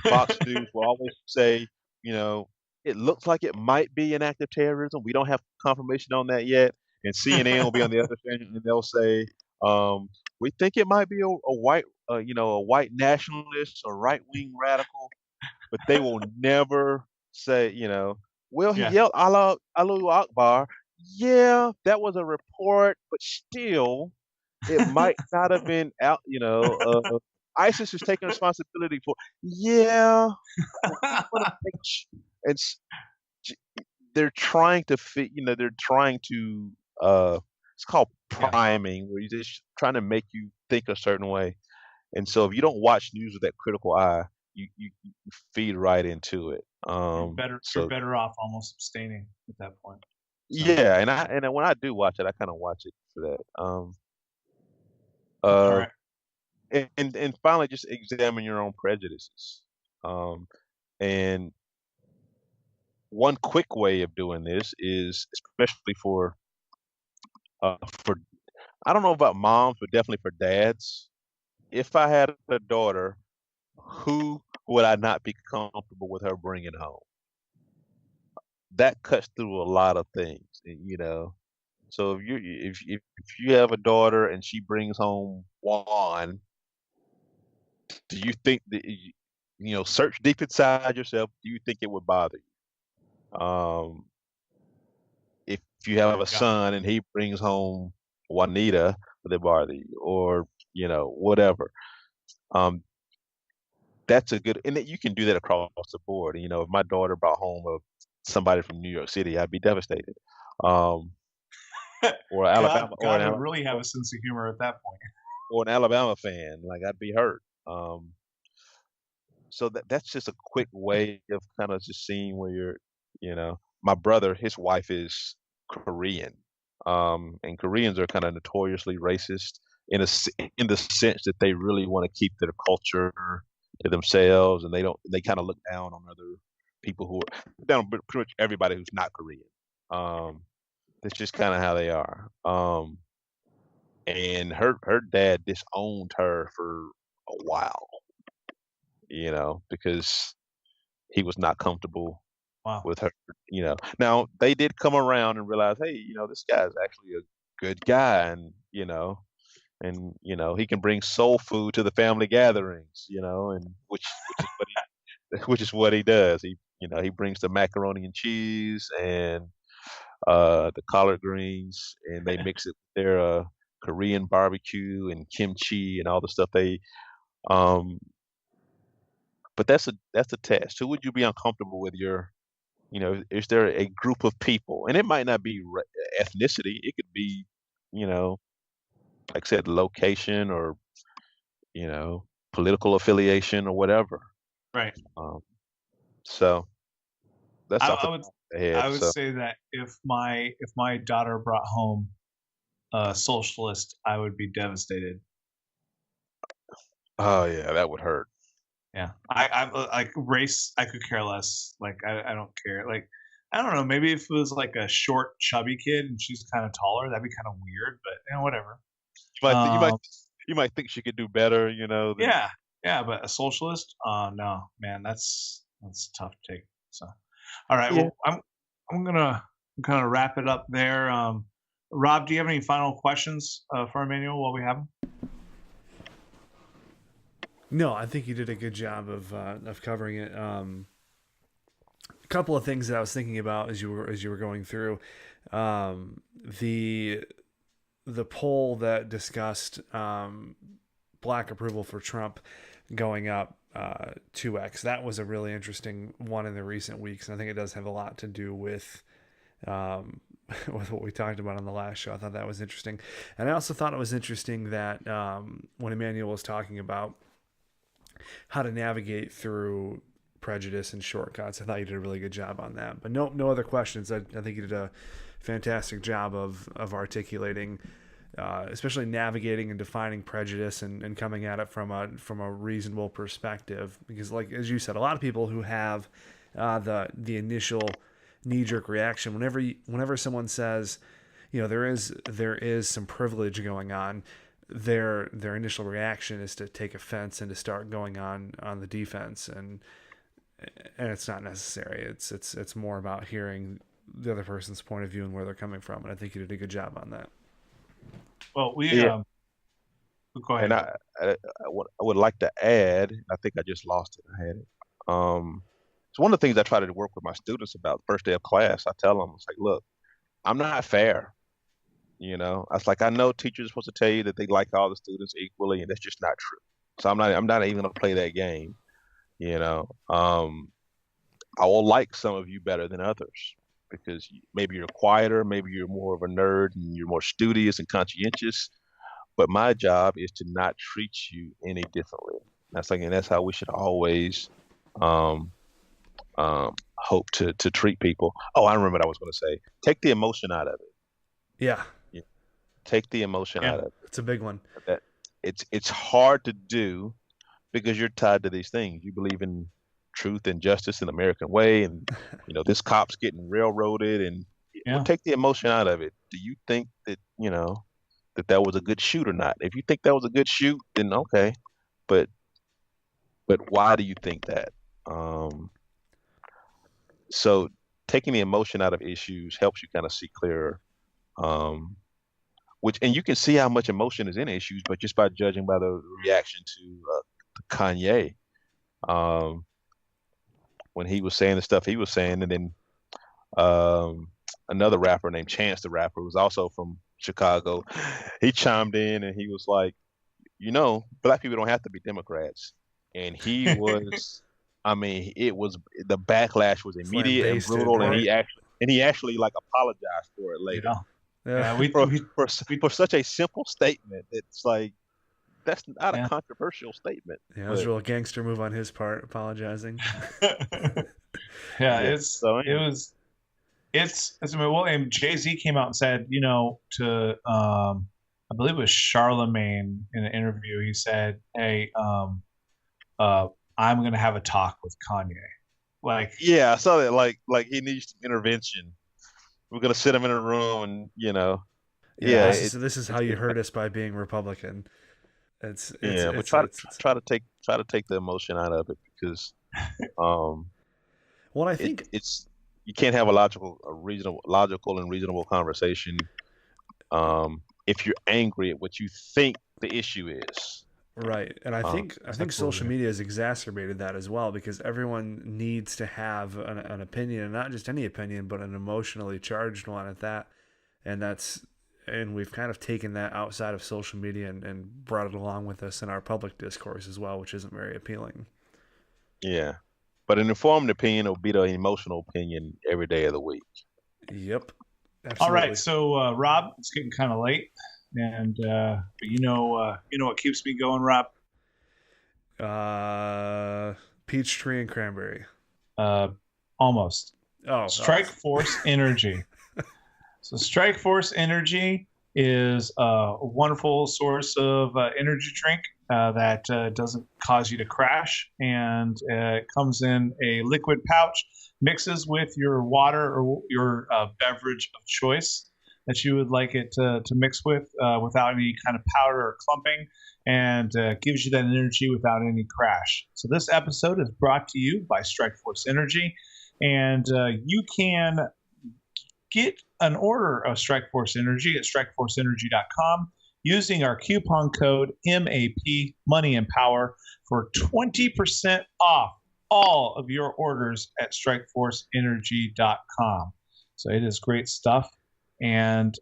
Fox News will always say, you know, it looks like it might be an act of terrorism. We don't have confirmation on that yet. And CNN will be on the other end, and they'll say, we think it might be a white nationalist or right wing radical, but they will never say, well, he Yeah. yelled Allah Allahu Akbar. Yeah, that was a report, but still, it might not have been out. ISIS is taking responsibility for. Yeah, but we want to make. And j- they're trying to fit. They're trying to. It's called Yeah. priming, where you're just trying to make you think a certain way. And so if you don't watch news with that critical eye, you feed right into it. You're So better off almost abstaining at that point. So, yeah, and when I do watch it, I kind of watch it for that. all Uh, right. and finally, just examine your own prejudices. Um, and one quick way of doing this is, especially for I don't know about moms, but definitely for dads. If I had a daughter, who would I not be comfortable with her bringing home? That cuts through a lot of things. So if you have a daughter and she brings home Juan, do you think that search deep inside yourself? Do you think it would bother you? If you have a Yeah. son and he brings home Juanita, would it bother you? Or whatever. Um, that's a good, and you can do that across the board. If my daughter brought home somebody from New York City, I'd be devastated. Um, or Alabama, or God an would Alabama, really have a sense of humor at that point. or an Alabama fan, like I'd be hurt. So that's just a quick way of kind of just seeing where my brother, his wife is Korean, and Koreans are kind of notoriously racist in the sense that they really want to keep their culture to themselves, and they kind of look down on other people who are down on pretty much everybody who's not Korean. Um, That's just kind of how they are. And her dad disowned her for a while, because he was not comfortable Wow. with her. Now they did come around and realize, hey, this guy's actually a good guy, and he can bring soul food to the family gatherings, and which is what he does. He brings the macaroni and cheese and the collard greens, and they mix it with their Korean barbecue and kimchi and all the stuff they. Um, but that's a test. Who would you be uncomfortable with? Is there a group of people, and it might not be ethnicity. It could be, you know, like I said, location or you know political affiliation or whatever. Right. Um, so that's I, off the I would top of the head. I would So, say that if my daughter brought home a socialist, I would be devastated. oh yeah, that would hurt. Yeah, like race. I could care less. Like I don't care. Like I don't know. Maybe if it was like a short, chubby kid and she's kind of taller, that'd be kind of weird. But whatever. You might, th- you might, Um, you might think she could do better, than. yeah, yeah. But a socialist? No, man. That's tough to take. So, all right. Yeah. Well, I'm gonna kind of wrap it up there. Rob, do you have any final questions for Emmanuel while we have him? No, I think you did a good job of covering it. A couple of things that I was thinking about as you were going through, the poll that discussed black approval for Trump going up 2x. That was a really interesting one in the recent weeks, and I think it does have a lot to do with with what we talked about on the last show. I thought that was interesting, and I also thought it was interesting that when Emmanuel was talking about how to navigate through prejudice and shortcuts, I thought you did a really good job on that. But no other questions. I think you did a fantastic job of articulating, especially navigating and defining prejudice and coming at it from a reasonable perspective. Because, like as you said, a lot of people who have the initial knee-jerk reaction whenever someone says, there is some privilege going on, their initial reaction is to take offense and to start going on the defense, and it's not necessary. It's more about hearing the other person's point of view and where they're coming from, and I think you did a good job on that. Well, Yeah. go ahead. And I would like to add. I think I just lost it. I had it. It's one of the things I try to work with my students about the first day of class. I tell them, it's like, look, I'm not fair. It's like I know teachers are supposed to tell you that they like all the students equally, and that's just not true. So I'm not even gonna play that game. You know, I will like some of you better than others because maybe you're quieter, maybe you're more of a nerd, and you're more studious and conscientious. But my job is to not treat you any differently. And that's how we should always um, hope to treat people. Oh, I remember what I was going to say. Take the emotion out of it. Yeah, Yeah. Take the emotion Yeah. out of it. it's a big one. That it's hard to do because you're tied to these things. You believe in truth and justice in the American way, and this cop's getting railroaded, and Yeah. take the emotion out of it. Do you think that that was a good shoot or not? If you think that was a good shoot, then okay, but why do you think that? Um, so taking the emotion out of issues helps you kind of see clearer. Um, and you can see how much emotion is in issues, but just by judging by the reaction to Kanye, um, when he was saying the stuff he was saying, and then another rapper named Chance the Rapper, who was also from Chicago, he chimed in and he was like, black people don't have to be Democrats. And he was, I mean, the backlash was immediate and Lambasted, brutal, right? and he actually like apologized for it later. Yeah. For such a simple statement. It's like that's not Yeah. a controversial statement. Yeah, it was a real gangster move on his part, apologizing. Yeah, So it was it's well, and Jay-Z came out and said, to I believe it was Charlemagne in an interview, he said, hey, I'm gonna have a talk with Kanye. Like, yeah, I saw that. Like he needs some intervention. we're gonna sit them in a room, and Yeah, yeah, this is how you hurt us by being Republican. but try to take the emotion out of it because um, well, I think it's you can't have logical and reasonable conversation if you're angry at what you think the issue is. right, and I think social Absolutely. media has exacerbated that as well because everyone needs to have an opinion, and not just any opinion, but an emotionally charged one at that, and we've kind of taken that outside of social media and brought it along with us in our public discourse as well, which isn't very appealing. Yeah, but an informed opinion will beat an emotional opinion every day of the week. Yep, All absolutely. right, so Rob, it's getting kind of late, and but you know what keeps me going, Rob? Uh, peach tree and cranberry. Uh, Almost. Oh. Strike Force Energy. So Strike Force Energy is a wonderful source of energy drink that doesn't cause you to crash, and it comes in a liquid pouch, mixes with your water or your beverage of choice that you would like it to mix with without any kind of powder or clumping, and gives you that energy without any crash. So this episode is brought to you by Strike Force Energy, and you can get an order of Strike Force Energy at strikeforceenergy.com using our coupon code MAP Money and Power for 20% off all of your orders at strikeforceenergy.com. So it is great stuff, and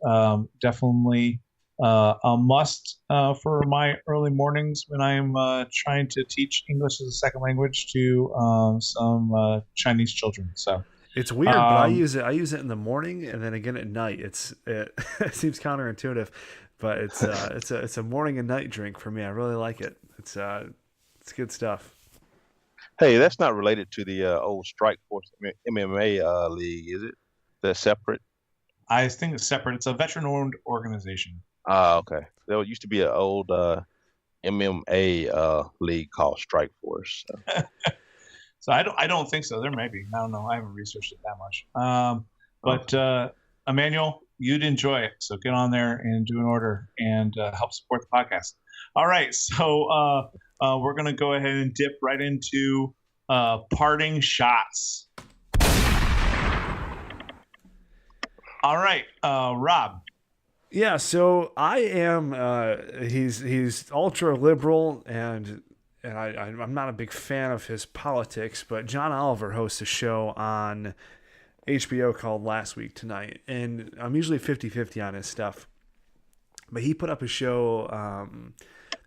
definitely a must for my early mornings when I'm trying to teach English as a second language to some Chinese children. So It's weird, but um, I use it in the morning and then again at night. It it seems counterintuitive, but it's a morning and night drink for me. I really like it. It's good stuff. Hey, that's not related to the old Strike Force MMA league, is it? They're separate. I think it's separate. It's a veteran-owned organization. Ah, okay. There used to be an old MMA league called Strike Force. So. So I don't think so. There may be. I don't know. I haven't researched it that much. But Okay. Emmanuel, you'd enjoy it. So get on there and do an order and help support the podcast. All right. So we're going to go ahead and dip right into parting shots. All right, Rob. Yeah, so I am. He's ultra liberal, and I'm not a big fan of his politics. But John Oliver hosts a show on HBO called Last Week Tonight, and I'm usually 50-50 on his stuff. But he put up a show, I think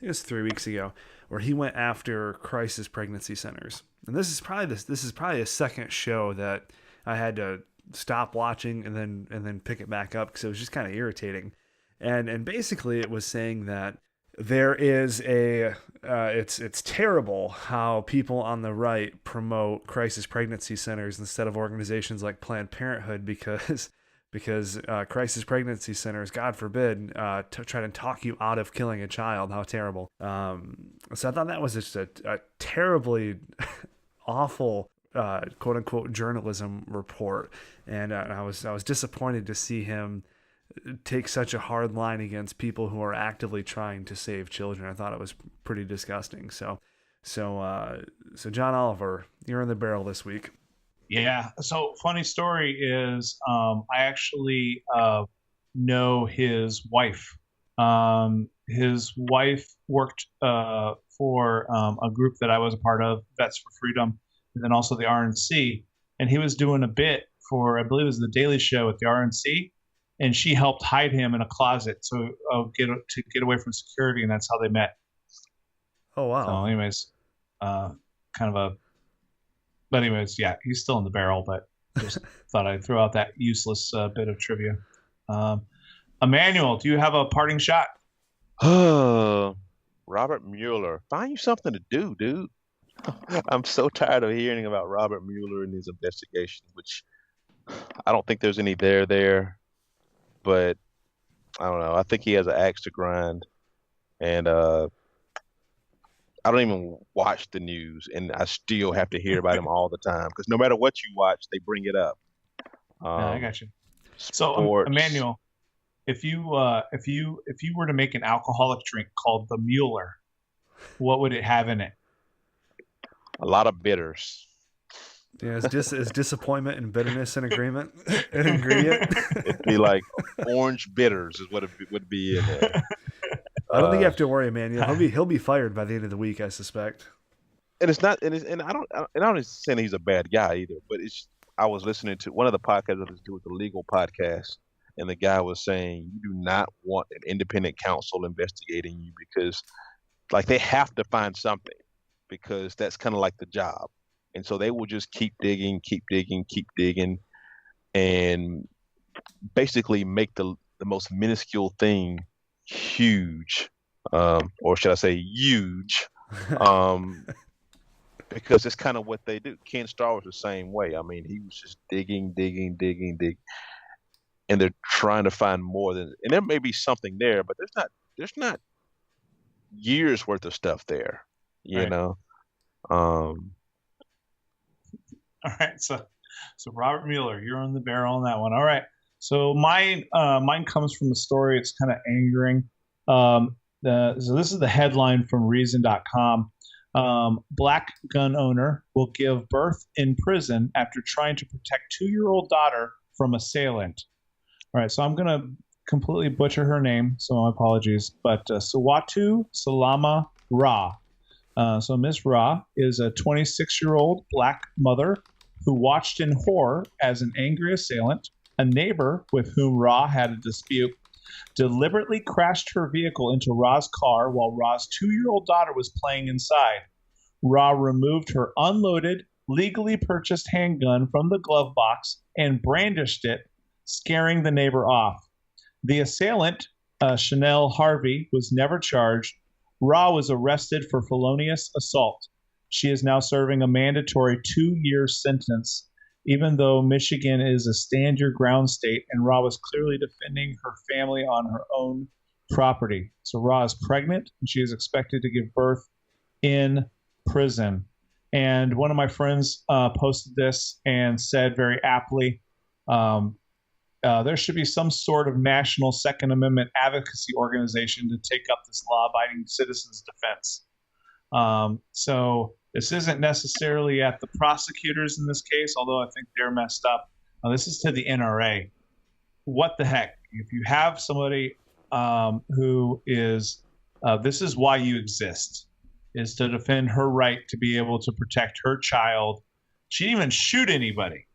it was 3 weeks ago, where he went after crisis pregnancy centers, and this is probably a second show that I had to stop watching and then pick it back up because it was just kind of irritating. And basically it was saying that there is it's terrible how people on the right promote crisis pregnancy centers instead of organizations like Planned Parenthood because crisis pregnancy centers, God forbid, try to talk you out of killing a child. How terrible. So I thought that was just a terribly awful quote unquote journalism report, and I was disappointed to see him take such a hard line against people who are actively trying to save children. I thought it was pretty disgusting. So John Oliver, you're in the barrel this week. Yeah. So funny story is I actually know his wife. His wife worked for a group that I was a part of, Vets for Freedom, and then also the RNC. And he was doing a bit for, I believe it was the Daily Show at the RNC, and she helped hide him in a closet to get away from security, and that's how they met. Oh wow. So, anyways, kind of a. But anyways, yeah, he's still in the barrel, but just thought I'd throw out that useless bit of trivia. Emmanuel, do you have a parting shot? Robert Mueller, find you something to do, dude. I'm so tired of hearing about Robert Mueller and his investigation, which I don't think there's any there, but I don't know. I think he has an axe to grind, and I don't even watch the news, and I still have to hear about him all the time because no matter what you watch, they bring it up. I Um, got you. So, sports. Emmanuel, if you were to make an alcoholic drink called the Mueller, what would it have in it? A lot of bitters. Yeah, is disappointment and bitterness an agreement? An ingredient? It'd be like orange bitters is what it would be in there. I don't think you Uh, have to worry, man. He'll be fired by the end of the week, I suspect. and it's not, and I don't saying he's a bad guy either, but I was listening to one of the podcasts I listened to was the legal podcast, and the guy was saying you do not want an independent counsel investigating you because like they have to find something because that's kind of like the job. And so they will just keep digging, keep digging, keep digging, and basically make the most minuscule thing huge, or should I say huge, um, because it's kind of what they do. Ken Starr was the same way. I mean, he was just digging, digging, digging, digging, and they're trying to find more than. And there may be something there, but there's not years worth of stuff there, you Right. know. All right. So Robert Mueller, you're on the barrel on that one. All right. So mine comes from a story. It's kind of angering. So this is the headline from Reason.com. Black gun owner will give birth in prison after trying to protect 2-year-old daughter from assailant. All right. So I'm going to completely butcher her name, so my apologies. But Sawatu Salama Ra. So Miss Ra is a 26-year-old black mother who watched in horror as an angry assailant, a neighbor with whom Ra had a dispute, deliberately crashed her vehicle into Ra's car while Ra's 2-year-old daughter was playing inside. Ra removed her unloaded, legally purchased handgun from the glove box and brandished it, scaring the neighbor off. The assailant, Chanel Harvey, was never charged. Ra was arrested for felonious assault. She is now serving a mandatory 2-year sentence, even though Michigan is a stand your ground state, and Ra was clearly defending her family on her own property. So Ra is pregnant, and she is expected to give birth in prison. And one of my friends posted this and said very aptly, there should be some sort of national Second Amendment advocacy organization to take up this law-abiding citizens' defense. So this isn't necessarily at the prosecutors in this case, although I think they're messed up. This is to the NRA. What the heck? If you have somebody who is, this is why you exist, is to defend her right to be able to protect her child. She didn't even shoot anybody.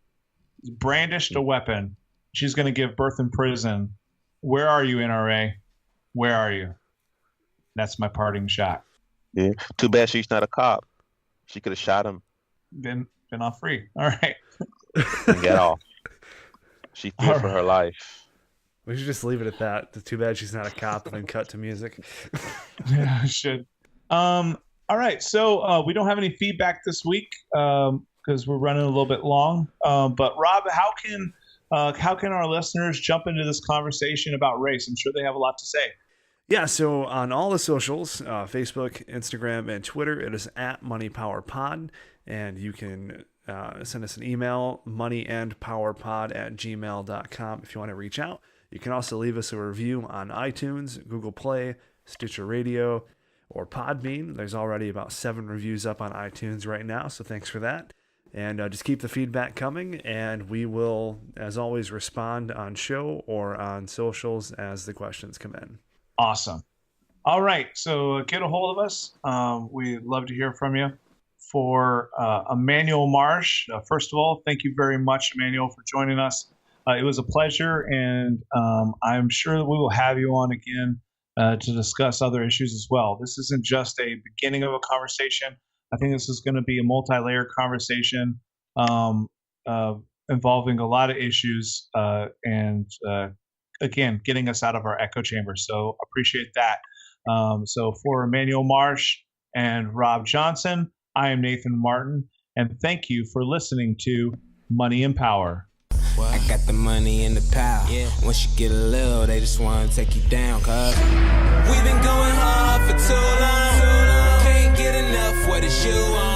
Brandished a weapon. She's going to give birth in prison. Where are you, NRA? Where are you? That's my parting shot. Yeah. Too bad she's not a cop. She could have shot him Been off free. All right. and get off. She feared for her life. We should just leave it at that. Too bad she's not a cop, and then cut to music. Yeah, I should. All right. So we don't have any feedback this week because we're running a little bit long. But Rob, how can our listeners jump into this conversation about race? I'm sure they have a lot to say. Yeah, so on all the socials, Facebook, Instagram, and Twitter, it is at MoneyPowerPod, and you can send us an email, moneyandpowerpod@gmail.com if you want to reach out. You can also leave us a review on iTunes, Google Play, Stitcher Radio, or Podbean. There's already about 7 reviews up on iTunes right now, so thanks for that. And just keep the feedback coming, and we will, as always, respond on show or on socials as the questions come in. Awesome. All right. So get a hold of us. We'd love to hear from you. For Immanuel Marsh, first of all, thank you very much, Immanuel, for joining us. It was a pleasure, and I'm sure that we will have you on again to discuss other issues as well. This isn't just a beginning of a conversation. I think this is going to be a multi-layered conversation involving a lot of issues and again, getting us out of our echo chamber. So appreciate that. So for Immanuel Marsh and Rob Johnson, I am Nathan Martin, and thank you for listening to Money and Power. I got the money and the power. Yeah. Once you get a little, they just want to take you down, cuz we've been going hard for too long. Can't get enough, what is you on?